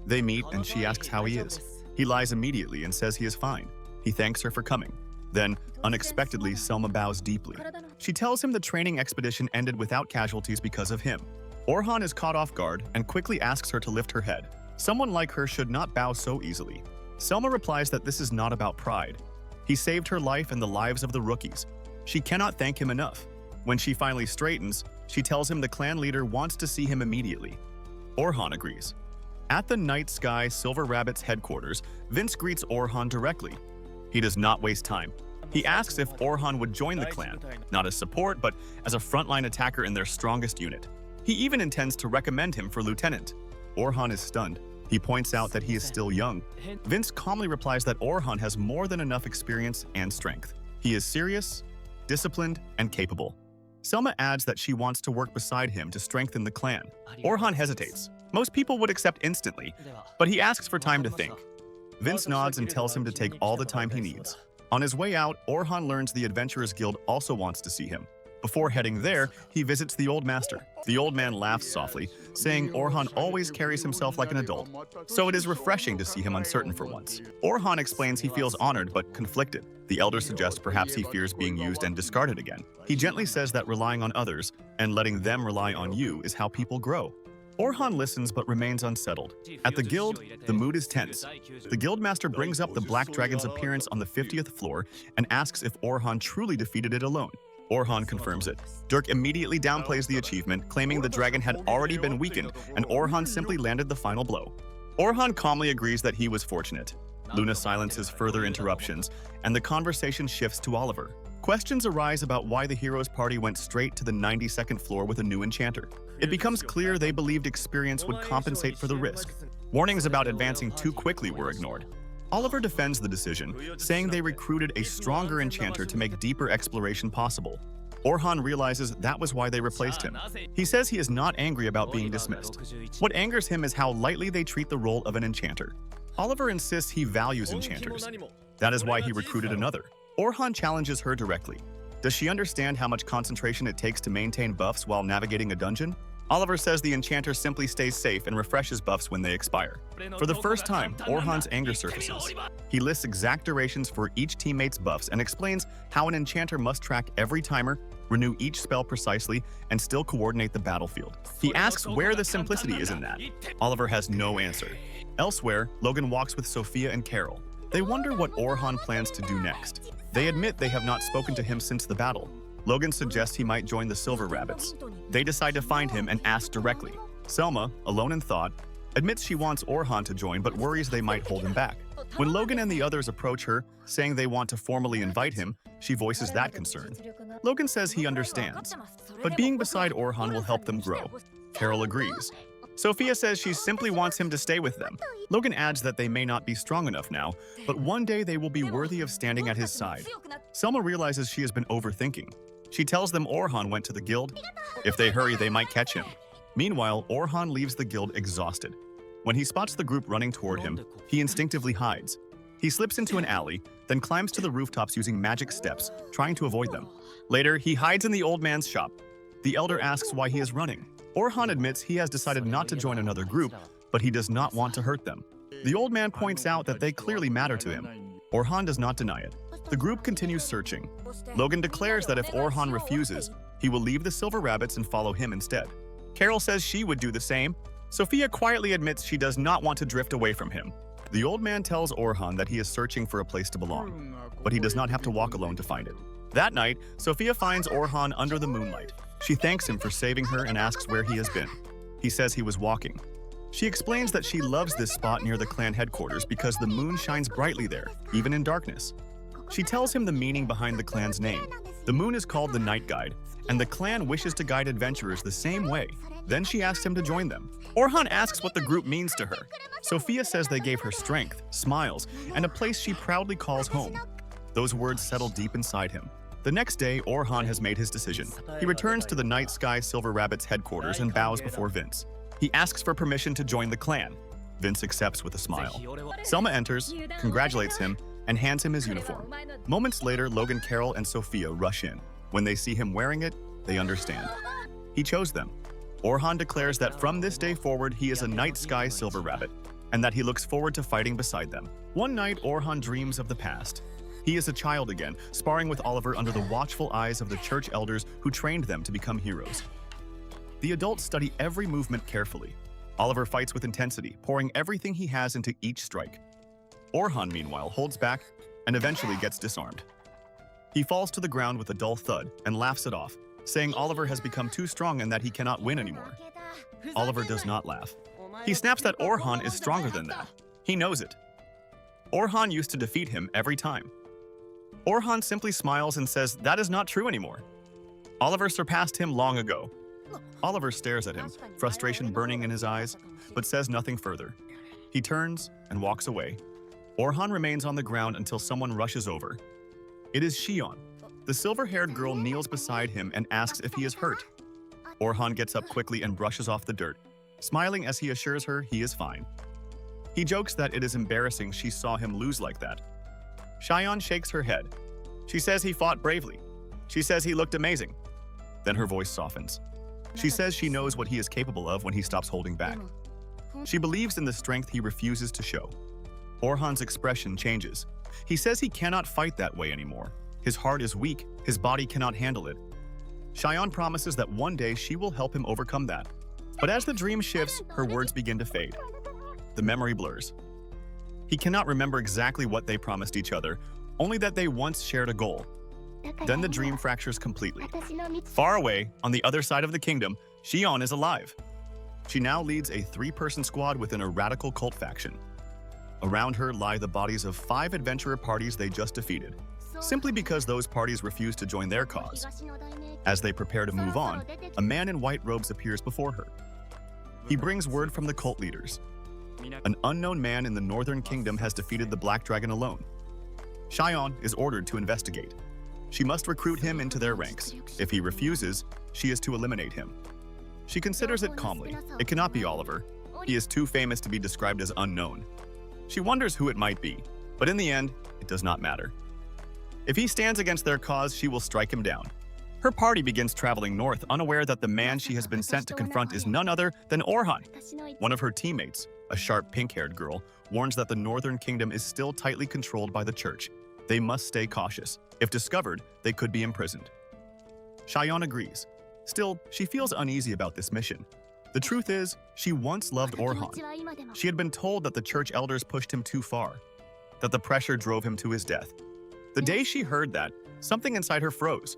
They meet and she asks how he is. He lies immediately and says he is fine. He thanks her for coming. Then, unexpectedly, Selma bows deeply. She tells him the training expedition ended without casualties because of him. Orhan is caught off guard and quickly asks her to lift her head. Someone like her should not bow so easily. Selma replies that this is not about pride. He saved her life and the lives of the rookies. She cannot thank him enough. When she finally straightens, she tells him the clan leader wants to see him immediately. Orhan agrees. At the Night Sky Silver Rabbit's headquarters, Vince greets Orhan directly. He does not waste time. He asks if Orhan would join the clan, not as support, but as a frontline attacker in their strongest unit. He even intends to recommend him for lieutenant. Orhan is stunned. He points out that he is still young. Vince calmly replies that Orhan has more than enough experience and strength. He is serious, disciplined, and capable. Selma adds that she wants to work beside him to strengthen the clan. Orhan hesitates. Most people would accept instantly, but he asks for time to think. Vince nods and tells him to take all the time he needs. On his way out, Orhan learns the Adventurers Guild also wants to see him. Before heading there, he visits the Old Master. The old man laughs softly, saying Orhan always carries himself like an adult, so it is refreshing to see him uncertain for once. Orhan explains he feels honored but conflicted. The elder suggests perhaps he fears being used and discarded again. He gently says that relying on others, and letting them rely on you is how people grow. Orhan listens but remains unsettled. At the guild, the mood is tense. The guildmaster brings up the Black Dragon's appearance on the 50th floor and asks if Orhan truly defeated it alone. Orhan confirms it. Dirk immediately downplays the achievement, claiming the dragon had already been weakened and Orhan simply landed the final blow. Orhan calmly agrees that he was fortunate. Luna silences further interruptions, and the conversation shifts to Oliver. Questions arise about why the heroes' party went straight to the 92nd floor with a new enchanter. It becomes clear they believed experience would compensate for the risk. Warnings about advancing too quickly were ignored. Oliver defends the decision, saying they recruited a stronger enchanter to make deeper exploration possible. Orhan realizes that was why they replaced him. He says he is not angry about being dismissed. What angers him is how lightly they treat the role of an enchanter. Oliver insists he values enchanters. That is why he recruited another. Orhan challenges her directly. Does she understand how much concentration it takes to maintain buffs while navigating a dungeon? Oliver says the enchanter simply stays safe and refreshes buffs when they expire. For the first time, Orhan's anger surfaces. He lists exact durations for each teammate's buffs and explains how an enchanter must track every timer, renew each spell precisely, and still coordinate the battlefield. He asks where the simplicity is in that. Oliver has no answer. Elsewhere, Logan walks with Sophia and Carol. They wonder what Orhan plans to do next. They admit they have not spoken to him since the battle. Logan suggests he might join the Silver Rabbits. They decide to find him and ask directly. Selma, alone in thought, admits she wants Orhan to join but worries they might hold him back. When Logan and the others approach her, saying they want to formally invite him, she voices that concern. Logan says he understands, but being beside Orhan will help them grow. Carol agrees. Sophia says she simply wants him to stay with them. Logan adds that they may not be strong enough now, but one day they will be worthy of standing at his side. Selma realizes she has been overthinking. She tells them Orhan went to the guild. If they hurry, they might catch him. Meanwhile, Orhan leaves the guild exhausted. When he spots the group running toward him, he instinctively hides. He slips into an alley, then climbs to the rooftops using magic steps, trying to avoid them. Later, he hides in the old man's shop. The elder asks why he is running. Orhan admits he has decided not to join another group, but he does not want to hurt them. The old man points out that they clearly matter to him. Orhan does not deny it. The group continues searching. Logan declares that if Orhan refuses, he will leave the Silver Rabbits and follow him instead. Carol says she would do the same. Sophia quietly admits she does not want to drift away from him. The old man tells Orhan that he is searching for a place to belong, but he does not have to walk alone to find it. That night, Sophia finds Orhan under the moonlight. She thanks him for saving her and asks where he has been. He says he was walking. She explains that she loves this spot near the clan headquarters because the moon shines brightly there, even in darkness. She tells him the meaning behind the clan's name. The moon is called the Night Guide, and the clan wishes to guide adventurers the same way. Then she asks him to join them. Orhan asks what the group means to her. Sophia says they gave her strength, smiles, and a place she proudly calls home. Those words settle deep inside him. The next day, Orhan has made his decision. He returns to the Night Sky Silver Rabbits headquarters and bows before Vince. He asks for permission to join the clan. Vince accepts with a smile. Selma enters, congratulates him, and hands him his uniform. Moments later, Logan, Carol, and Sophia rush in. When they see him wearing it, they understand. He chose them. Orhan declares that from this day forward, he is a Night Sky Silver Rabbit, and that he looks forward to fighting beside them. One night, Orhan dreams of the past. He is a child again, sparring with Oliver under the watchful eyes of the church elders who trained them to become heroes. The adults study every movement carefully. Oliver fights with intensity, pouring everything he has into each strike. Orhan, meanwhile, holds back and eventually gets disarmed. He falls to the ground with a dull thud and laughs it off, saying Oliver has become too strong and that he cannot win anymore. Oliver does not laugh. He snaps that Orhan is stronger than that. He knows it. Orhan used to defeat him every time. Orhan simply smiles and says that is not true anymore. Oliver surpassed him long ago. Oliver stares at him, frustration burning in his eyes, but says nothing further. He turns and walks away. Orhan remains on the ground until someone rushes over. It is Shion. The silver-haired girl kneels beside him and asks if he is hurt. Orhan gets up quickly and brushes off the dirt, smiling as he assures her he is fine. He jokes that it is embarrassing she saw him lose like that. Shion shakes her head. She says he fought bravely. She says he looked amazing. Then her voice softens. She says she knows what he is capable of when he stops holding back. She believes in the strength he refuses to show. Orhan's expression changes. He says he cannot fight that way anymore. His heart is weak, his body cannot handle it. Cheyenne promises that one day she will help him overcome that. But as the dream shifts, her words begin to fade. The memory blurs. He cannot remember exactly what they promised each other, only that they once shared a goal. Then the dream fractures completely. Far away, on the other side of the kingdom, Cheyenne is alive. She now leads a 3-person squad within a radical cult faction. Around her lie the bodies of 5 adventurer parties they just defeated, simply because those parties refused to join their cause. As they prepare to move on, a man in white robes appears before her. He brings word from the cult leaders. An unknown man in the Northern Kingdom has defeated the Black Dragon alone. Cheyenne is ordered to investigate. She must recruit him into their ranks. If he refuses, she is to eliminate him. She considers it calmly. It cannot be Oliver. He is too famous to be described as unknown. She wonders who it might be, but in the end, it does not matter. If he stands against their cause, she will strike him down. Her party begins traveling north, unaware that the man she has been sent to confront is none other than Orhan. One of her teammates, a sharp pink-haired girl, warns that the Northern Kingdom is still tightly controlled by the church. They must stay cautious. If discovered, they could be imprisoned. Cheyenne agrees. Still, she feels uneasy about this mission. The truth is, she once loved Orhan. She had been told that the church elders pushed him too far, that the pressure drove him to his death. The day she heard that, something inside her froze.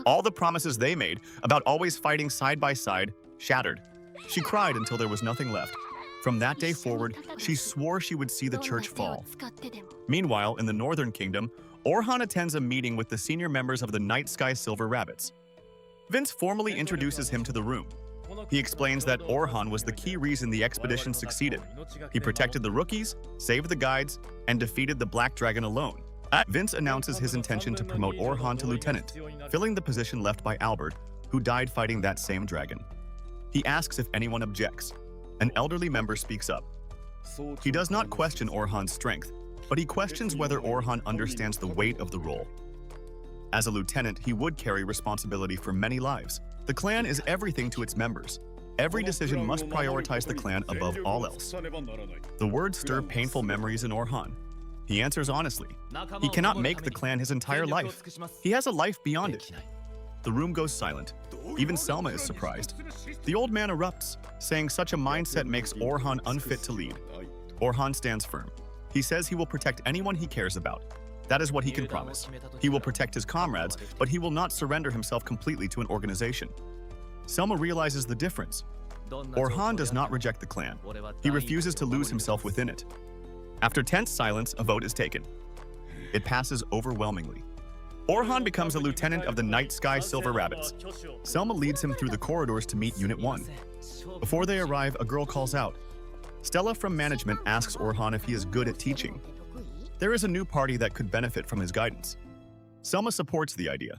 All the promises they made about always fighting side by side shattered. She cried until there was nothing left. From that day forward, she swore she would see the church fall. Meanwhile, in the Northern Kingdom, Orhan attends a meeting with the senior members of the Night Sky Silver Rabbits. Vince formally introduces him to the room. He explains that Orhan was the key reason the expedition succeeded. He protected the rookies, saved the guides, and defeated the Black Dragon alone. Vince announces his intention to promote Orhan to lieutenant, filling the position left by Albert, who died fighting that same dragon. He asks if anyone objects. An elderly member speaks up. He does not question Orhan's strength, but he questions whether Orhan understands the weight of the role. As a lieutenant, he would carry responsibility for many lives. The clan is everything to its members. Every decision must prioritize the clan above all else. The words stir painful memories in Orhan. He answers honestly. He cannot make the clan his entire life. He has a life beyond it. The room goes silent. Even Selma is surprised. The old man erupts, saying such a mindset makes Orhan unfit to lead. Orhan stands firm. He says he will protect anyone he cares about. That is what he can promise. He will protect his comrades, but he will not surrender himself completely to an organization. Selma realizes the difference. Orhan does not reject the clan. He refuses to lose himself within it. After tense silence, a vote is taken. It passes overwhelmingly. Orhan becomes a lieutenant of the Night Sky Silver Rabbits. Selma leads him through the corridors to meet Unit 1. Before they arrive, a girl calls out. Stella from management asks Orhan if he is good at teaching. There is a new party that could benefit from his guidance. Selma supports the idea.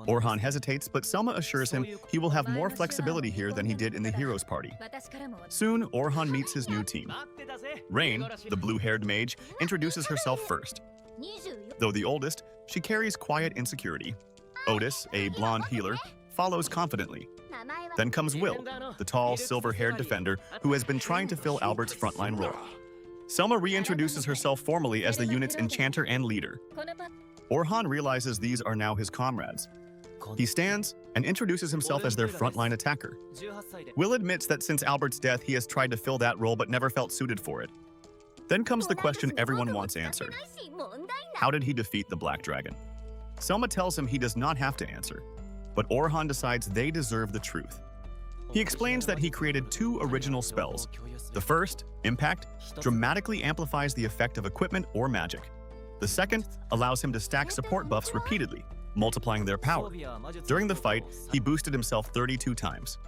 Orhan hesitates, but Selma assures him he will have more flexibility here than he did in the Heroes Party. Soon, Orhan meets his new team. Rain, the blue-haired mage, introduces herself first. Though the oldest, she carries quiet insecurity. Otis, a blonde healer, follows confidently. Then comes Will, the tall, silver-haired defender who has been trying to fill Albert's frontline role. Selma reintroduces herself formally as the unit's enchanter and leader. Orhan realizes these are now his comrades. He stands and introduces himself as their frontline attacker. Will admits that since Albert's death, he has tried to fill that role but never felt suited for it. Then comes the question everyone wants answered. How did he defeat the Black Dragon? Selma tells him he does not have to answer, but Orhan decides they deserve the truth. He explains that he created 2 original spells. The first, Impact, dramatically amplifies the effect of equipment or magic. The second allows him to stack support buffs repeatedly, multiplying their power. During the fight, he boosted himself 32 times.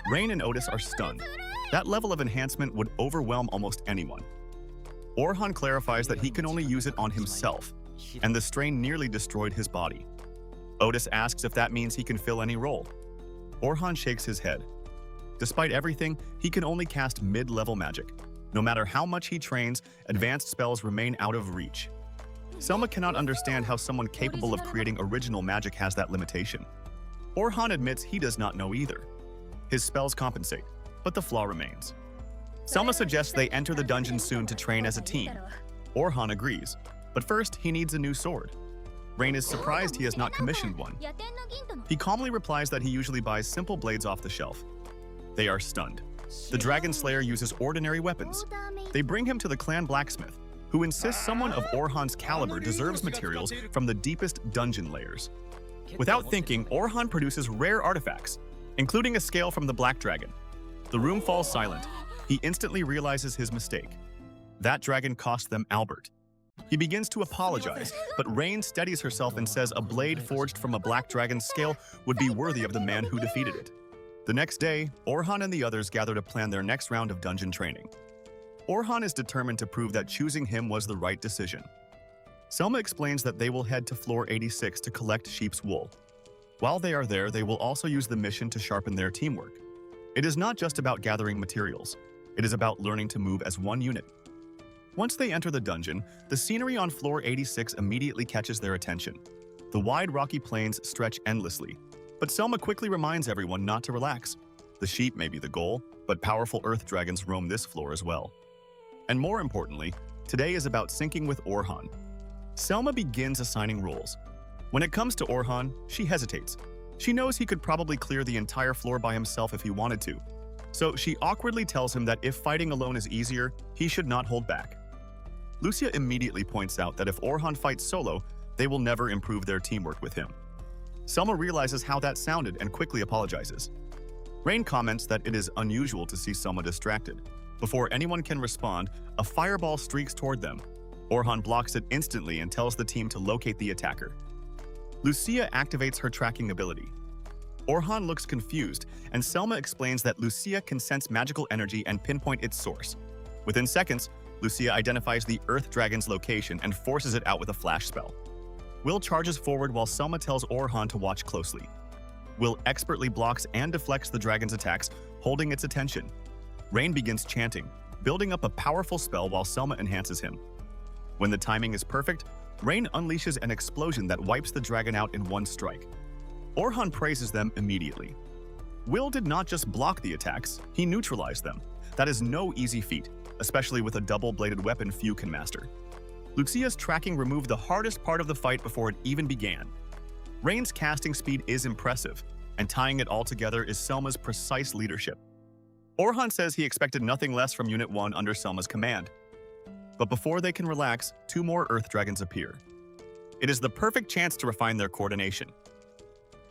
Rain and Otis are stunned. That level of enhancement would overwhelm almost anyone. Orhan clarifies that he can only use it on himself, and the strain nearly destroyed his body. Otis asks if that means he can fill any role. Orhan shakes his head. Despite everything, he can only cast mid-level magic. No matter how much he trains, advanced spells remain out of reach. Selma cannot understand how someone capable of creating original magic has that limitation. Orhan admits he does not know either. His spells compensate, but the flaw remains. Selma suggests they enter the dungeon soon to train as a team. Orhan agrees, but first he needs a new sword. Rain is surprised he has not commissioned one. He calmly replies that he usually buys simple blades off the shelf. They are stunned. The Dragon Slayer uses ordinary weapons. They bring him to the clan blacksmith, who insists someone of Orhan's caliber deserves materials from the deepest dungeon layers. Without thinking, Orhan produces rare artifacts, including a scale from the Black Dragon. The room falls silent. He instantly realizes his mistake. That dragon cost them Albert. He begins to apologize, but Rain steadies herself and says a blade forged from a Black Dragon's scale would be worthy of the man who defeated it. The next day, Orhan and the others gather to plan their next round of dungeon training. Orhan is determined to prove that choosing him was the right decision. Selma explains that they will head to floor 86 to collect sheep's wool. While they are there, they will also use the mission to sharpen their teamwork. It is not just about gathering materials. It is about learning to move as one unit. Once they enter the dungeon, the scenery on floor 86 immediately catches their attention. The wide rocky plains stretch endlessly, but Selma quickly reminds everyone not to relax. The sheep may be the goal, but powerful earth dragons roam this floor as well. And more importantly, today is about syncing with Orhan. Selma begins assigning roles. When it comes to Orhan, she hesitates. She knows he could probably clear the entire floor by himself if he wanted to. So she awkwardly tells him that if fighting alone is easier, he should not hold back. Lucia immediately points out that if Orhan fights solo, they will never improve their teamwork with him. Selma realizes how that sounded and quickly apologizes. Rain comments that it is unusual to see Selma distracted. Before anyone can respond, a fireball streaks toward them. Orhan blocks it instantly and tells the team to locate the attacker. Lucia activates her tracking ability. Orhan looks confused, and Selma explains that Lucia can sense magical energy and pinpoint its source. Within seconds, Lucia identifies the Earth Dragon's location and forces it out with a flash spell. Will charges forward while Selma tells Orhan to watch closely. Will expertly blocks and deflects the dragon's attacks, holding its attention. Rain begins chanting, building up a powerful spell while Selma enhances him. When the timing is perfect, Rain unleashes an explosion that wipes the dragon out in one strike. Orhan praises them immediately. Will did not just block the attacks, he neutralized them. That is no easy feat, especially with a double-bladed weapon few can master. Lucia's tracking removed the hardest part of the fight before it even began. Rain's casting speed is impressive, and tying it all together is Selma's precise leadership. Orhan says he expected nothing less from Unit 1 under Selma's command. But before they can relax, 2 more Earth Dragons appear. It is the perfect chance to refine their coordination.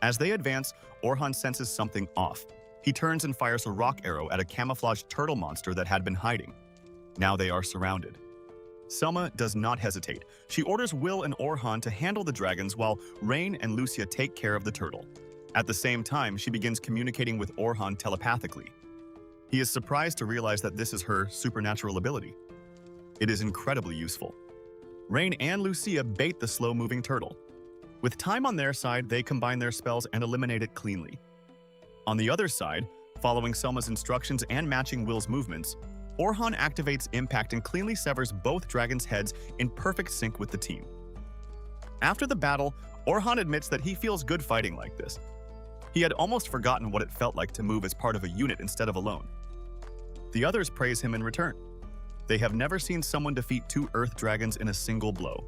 As they advance, Orhan senses something off. He turns and fires a rock arrow at a camouflaged turtle monster that had been hiding. Now they are surrounded. Selma does not hesitate. She orders Will and Orhan to handle the dragons while Rain and Lucia take care of the turtle. At the same time, she begins communicating with Orhan telepathically. He is surprised to realize that this is her supernatural ability. It is incredibly useful. Rain and Lucia bait the slow-moving turtle. With time on their side, they combine their spells and eliminate it cleanly. On the other side, following Selma's instructions and matching Will's movements, Orhan activates Impact and cleanly severs both dragons' heads in perfect sync with the team. After the battle, Orhan admits that he feels good fighting like this. He had almost forgotten what it felt like to move as part of a unit instead of alone. The others praise him in return. They have never seen someone defeat 2 Earth Dragons in a single blow.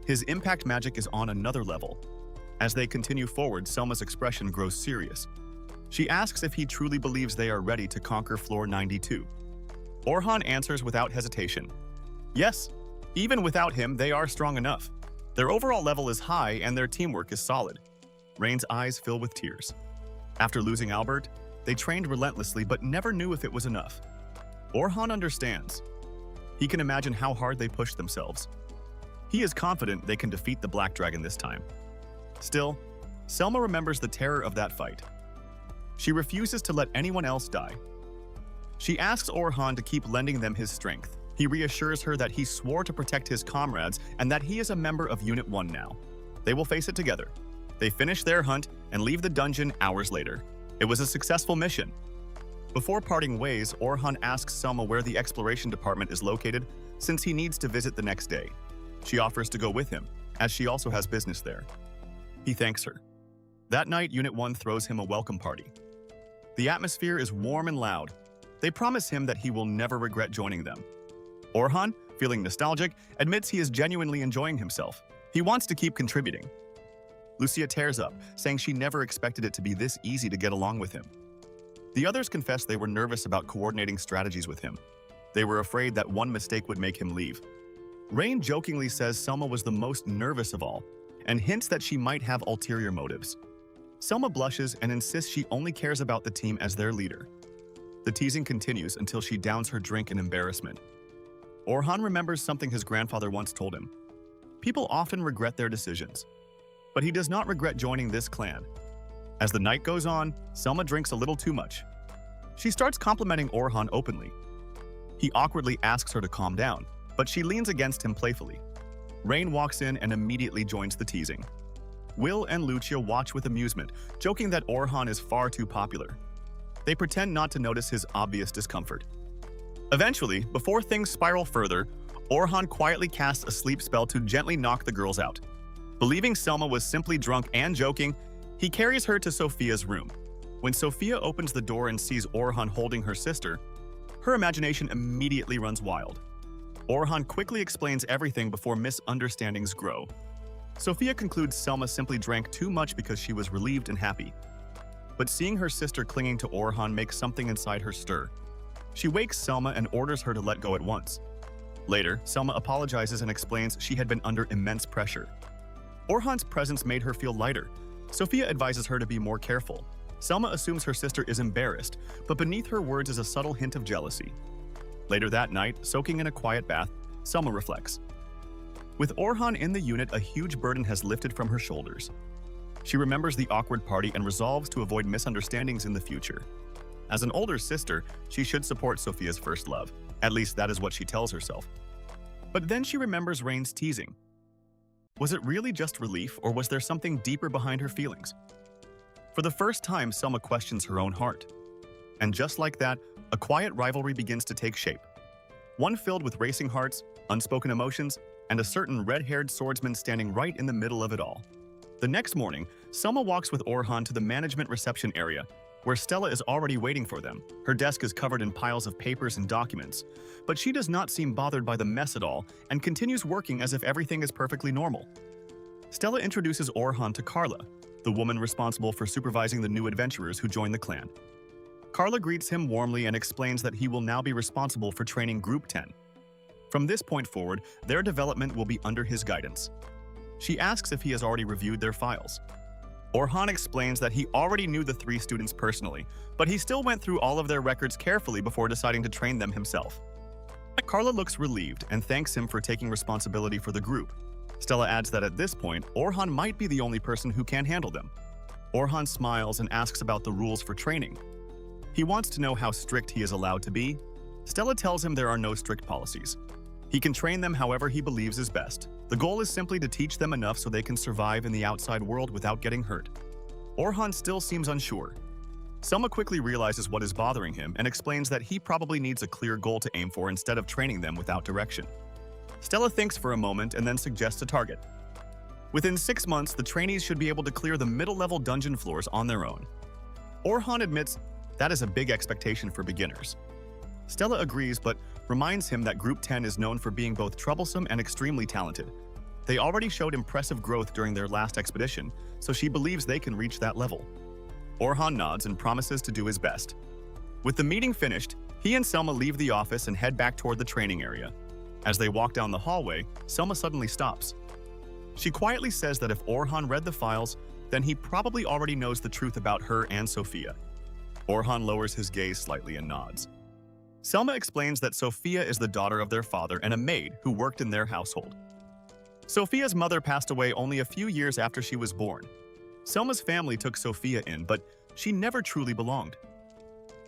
His impact magic is on another level. As they continue forward, Selma's expression grows serious. She asks if he truly believes they are ready to conquer floor 92. Orhan answers without hesitation. Yes, even without him, they are strong enough. Their overall level is high and their teamwork is solid. Rain's eyes fill with tears. After losing Albert, they trained relentlessly but never knew if it was enough. Orhan understands. He can imagine how hard they pushed themselves. He is confident they can defeat the Black Dragon this time. Still, Selma remembers the terror of that fight. She refuses to let anyone else die. She asks Orhan to keep lending them his strength. He reassures her that he swore to protect his comrades and that he is a member of Unit 1 now. They will face it together. They finish their hunt and leave the dungeon hours later. It was a successful mission. Before parting ways, Orhan asks Selma where the exploration department is located since he needs to visit the next day. She offers to go with him, as she also has business there. He thanks her. That night, Unit 1 throws him a welcome party. The atmosphere is warm and loud. They promise him that he will never regret joining them. Orhan, feeling nostalgic, admits he is genuinely enjoying himself. He wants to keep contributing. Lucia tears up, saying she never expected it to be this easy to get along with him. The others confess they were nervous about coordinating strategies with him. They were afraid that one mistake would make him leave. Rain jokingly says Selma was the most nervous of all, and hints that she might have ulterior motives. Selma blushes and insists she only cares about the team as their leader. The teasing continues until she downs her drink in embarrassment. Orhan remembers something his grandfather once told him. People often regret their decisions, but he does not regret joining this clan. As the night goes on, Selma drinks a little too much. She starts complimenting Orhan openly. He awkwardly asks her to calm down, but she leans against him playfully. Rain walks in and immediately joins the teasing. Will and Lucia watch with amusement, joking that Orhan is far too popular. They pretend not to notice his obvious discomfort. Eventually, before things spiral further, Orhan quietly casts a sleep spell to gently knock the girls out. Believing Selma was simply drunk and joking, he carries her to Sophia's room. When Sophia opens the door and sees Orhan holding her sister, her imagination immediately runs wild. Orhan quickly explains everything before misunderstandings grow. Sophia concludes Selma simply drank too much because she was relieved and happy. But seeing her sister clinging to Orhan makes something inside her stir. She wakes Selma and orders her to let go at once. Later, Selma apologizes and explains she had been under immense pressure. Orhan's presence made her feel lighter. Sophia advises her to be more careful. Selma assumes her sister is embarrassed, but beneath her words is a subtle hint of jealousy. Later that night, soaking in a quiet bath, Selma reflects. With Orhan in the unit, a huge burden has lifted from her shoulders. She remembers the awkward party and resolves to avoid misunderstandings in the future. As an older sister, she should support Sophia's first love. At least that is what she tells herself. But then she remembers Rain's teasing. Was it really just relief, or was there something deeper behind her feelings? For the first time, Selma questions her own heart. And just like that, a quiet rivalry begins to take shape. One filled with racing hearts, unspoken emotions, and a certain red-haired swordsman standing right in the middle of it all. The next morning, Selma walks with Orhan to the management reception area, where Stella is already waiting for them. Her desk is covered in piles of papers and documents, but she does not seem bothered by the mess at all and continues working as if everything is perfectly normal. Stella introduces Orhan to Carla, the woman responsible for supervising the new adventurers who join the clan. Carla greets him warmly and explains that he will now be responsible for training Group 10. From this point forward, their development will be under his guidance. She asks if he has already reviewed their files. Orhan explains that he already knew the 3 students personally, but he still went through all of their records carefully before deciding to train them himself. Carla looks relieved and thanks him for taking responsibility for the group. Stella adds that at this point, Orhan might be the only person who can handle them. Orhan smiles and asks about the rules for training. He wants to know how strict he is allowed to be. Stella tells him there are no strict policies. He can train them however he believes is best. The goal is simply to teach them enough so they can survive in the outside world without getting hurt. Orhan still seems unsure. Selma quickly realizes what is bothering him and explains that he probably needs a clear goal to aim for instead of training them without direction. Stella thinks for a moment and then suggests a target. Within 6 months, the trainees should be able to clear the middle-level dungeon floors on their own. Orhan admits that is a big expectation for beginners. Stella agrees but reminds him that Group 10 is known for being both troublesome and extremely talented. They already showed impressive growth during their last expedition, so she believes they can reach that level. Orhan nods and promises to do his best. With the meeting finished, he and Selma leave the office and head back toward the training area. As they walk down the hallway, Selma suddenly stops. She quietly says that if Orhan read the files, then he probably already knows the truth about her and Sophia. Orhan lowers his gaze slightly and nods. Selma explains that Sophia is the daughter of their father and a maid who worked in their household. Sophia's mother passed away only a few years after she was born. Selma's family took Sophia in, but she never truly belonged.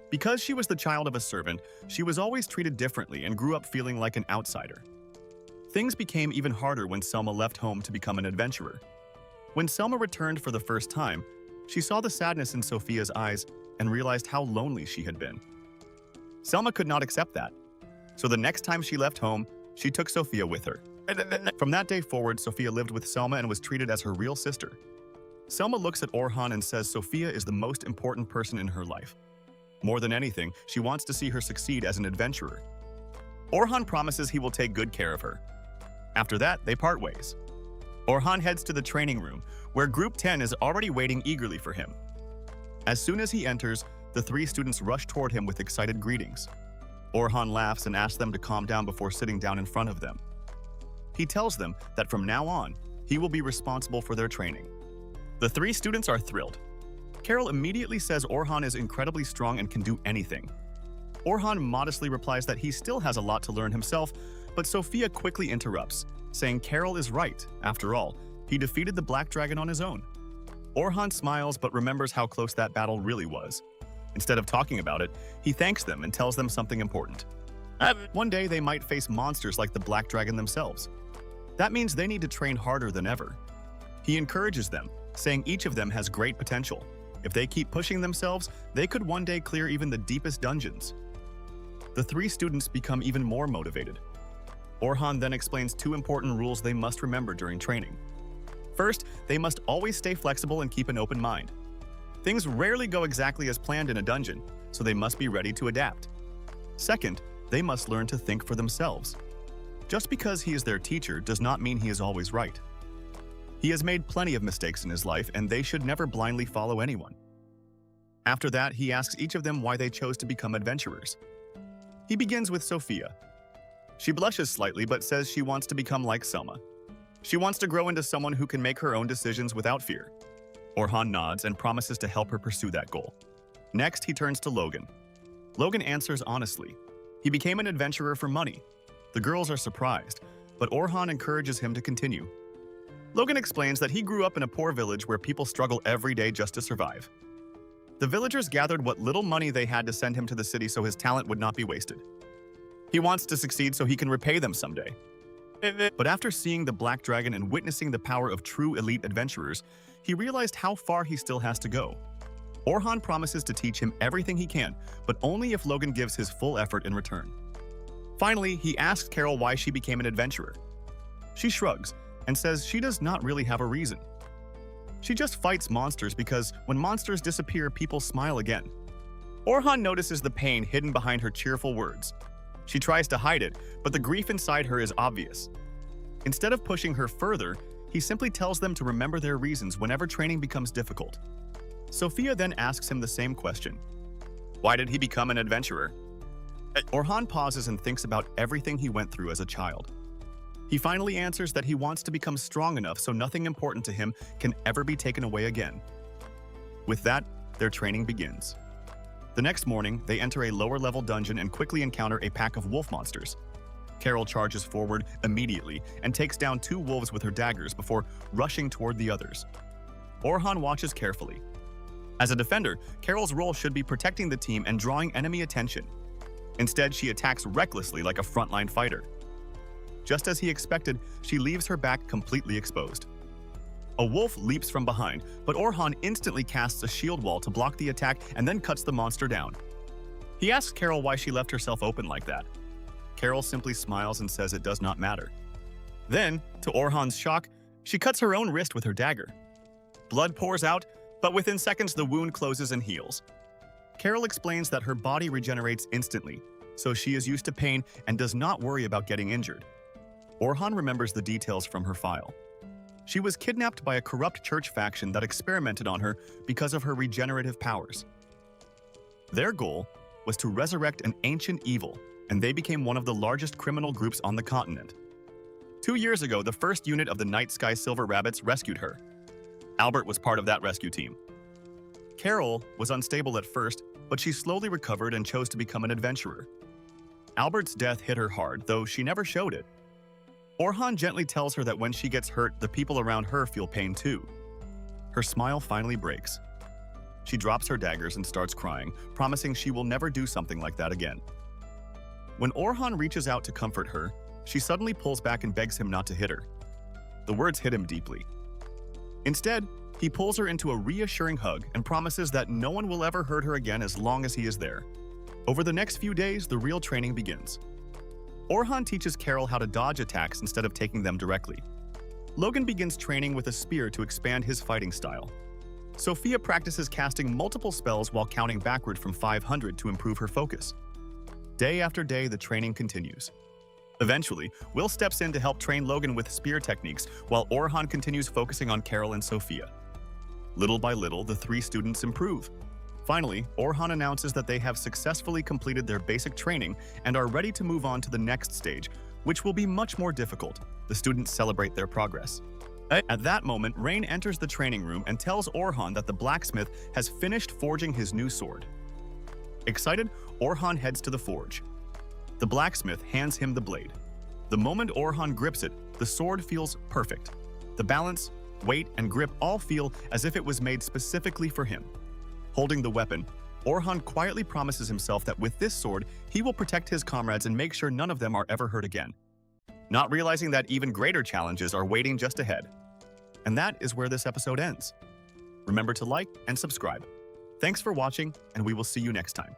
Because she was the child of a servant, she was always treated differently and grew up feeling like an outsider. Things became even harder when Selma left home to become an adventurer. When Selma returned for the first time, she saw the sadness in Sophia's eyes and realized how lonely she had been. Selma could not accept that, so the next time she left home, she took Sophia with her. From that day forward, Sophia lived with Selma and was treated as her real sister. Selma looks at Orhan and says Sophia is the most important person in her life. More than anything, she wants to see her succeed as an adventurer. Orhan promises he will take good care of her. After that, they part ways. Orhan heads to the training room, where Group 10 is already waiting eagerly for him. As soon as he enters, the three students rush toward him with excited greetings. Orhan laughs and asks them to calm down before sitting down in front of them. He tells them that from now on, he will be responsible for their training. The three students are thrilled. Carol immediately says Orhan is incredibly strong and can do anything. Orhan modestly replies that he still has a lot to learn himself, but Sophia quickly interrupts, saying Carol is right. After all, he defeated the Black Dragon on his own. Orhan smiles but remembers how close that battle really was. Instead of talking about it, he thanks them and tells them something important. One day they might face monsters like the Black Dragon themselves. That means they need to train harder than ever. He encourages them, saying each of them has great potential. If they keep pushing themselves, they could one day clear even the deepest dungeons. The three students become even more motivated. Orhan then explains two important rules they must remember during training. First, they must always stay flexible and keep an open mind. Things rarely go exactly as planned in a dungeon, so they must be ready to adapt. Second, they must learn to think for themselves. Just because he is their teacher does not mean he is always right. He has made plenty of mistakes in his life, and they should never blindly follow anyone. After that, he asks each of them why they chose to become adventurers. He begins with Sophia. She blushes slightly but says she wants to become like Selma. She wants to grow into someone who can make her own decisions without fear. Orhan nods and promises to help her pursue that goal. Next, he turns to Logan. Logan answers honestly. He became an adventurer for money. The girls are surprised, but Orhan encourages him to continue. Logan explains that he grew up in a poor village where people struggle every day just to survive. The villagers gathered what little money they had to send him to the city so his talent would not be wasted. He wants to succeed so he can repay them someday. But after seeing the Black Dragon and witnessing the power of true elite adventurers, he realized how far he still has to go. Orhan promises to teach him everything he can, but only if Logan gives his full effort in return. Finally, he asks Carol why she became an adventurer. She shrugs and says she does not really have a reason. She just fights monsters because when monsters disappear, people smile again. Orhan notices the pain hidden behind her cheerful words. She tries to hide it, but the grief inside her is obvious. Instead of pushing her further, he simply tells them to remember their reasons whenever training becomes difficult. Sophia then asks him the same question. Why did he become an adventurer? Orhan pauses and thinks about everything he went through as a child. He finally answers that he wants to become strong enough so nothing important to him can ever be taken away again. With that, their training begins. The next morning, they enter a lower-level dungeon and quickly encounter a pack of wolf monsters. Carol charges forward immediately and takes down two wolves with her daggers before rushing toward the others. Orhan watches carefully. As a defender, Carol's role should be protecting the team and drawing enemy attention. Instead, she attacks recklessly like a frontline fighter. Just as he expected, she leaves her back completely exposed. A wolf leaps from behind, but Orhan instantly casts a shield wall to block the attack and then cuts the monster down. He asks Carol why she left herself open like that. Carol simply smiles and says it does not matter. Then, to Orhan's shock, she cuts her own wrist with her dagger. Blood pours out, but within seconds the wound closes and heals. Carol explains that her body regenerates instantly, so she is used to pain and does not worry about getting injured. Orhan remembers the details from her file. She was kidnapped by a corrupt church faction that experimented on her because of her regenerative powers. Their goal was to resurrect an ancient evil, and they became one of the largest criminal groups on the continent. 2 years ago, the first unit of the Night Sky Silver Rabbits rescued her. Albert was part of that rescue team. Carol was unstable at first, but she slowly recovered and chose to become an adventurer. Albert's death hit her hard, though she never showed it. Orhan gently tells her that when she gets hurt, the people around her feel pain too. Her smile finally breaks. She drops her daggers and starts crying, promising she will never do something like that again. When Orhan reaches out to comfort her, she suddenly pulls back and begs him not to hit her. The words hit him deeply. Instead, he pulls her into a reassuring hug and promises that no one will ever hurt her again as long as he is there. Over the next few days, the real training begins. Orhan teaches Carol how to dodge attacks instead of taking them directly. Logan begins training with a spear to expand his fighting style. Sophia practices casting multiple spells while counting backward from 500 to improve her focus. Day after day, the training continues. Eventually, Will steps in to help train Logan with spear techniques, while Orhan continues focusing on Carol and Sophia. Little by little, the three students improve. Finally, Orhan announces that they have successfully completed their basic training and are ready to move on to the next stage, which will be much more difficult. The students celebrate their progress. At that moment, Rain enters the training room and tells Orhan that the blacksmith has finished forging his new sword. Excited, Orhan heads to the forge. The blacksmith hands him the blade. The moment Orhan grips it, the sword feels perfect. The balance, weight, and grip all feel as if it was made specifically for him. Holding the weapon, Orhan quietly promises himself that with this sword, he will protect his comrades and make sure none of them are ever hurt again, not realizing that even greater challenges are waiting just ahead. And that is where this episode ends. Remember to like and subscribe. Thanks for watching, and we will see you next time.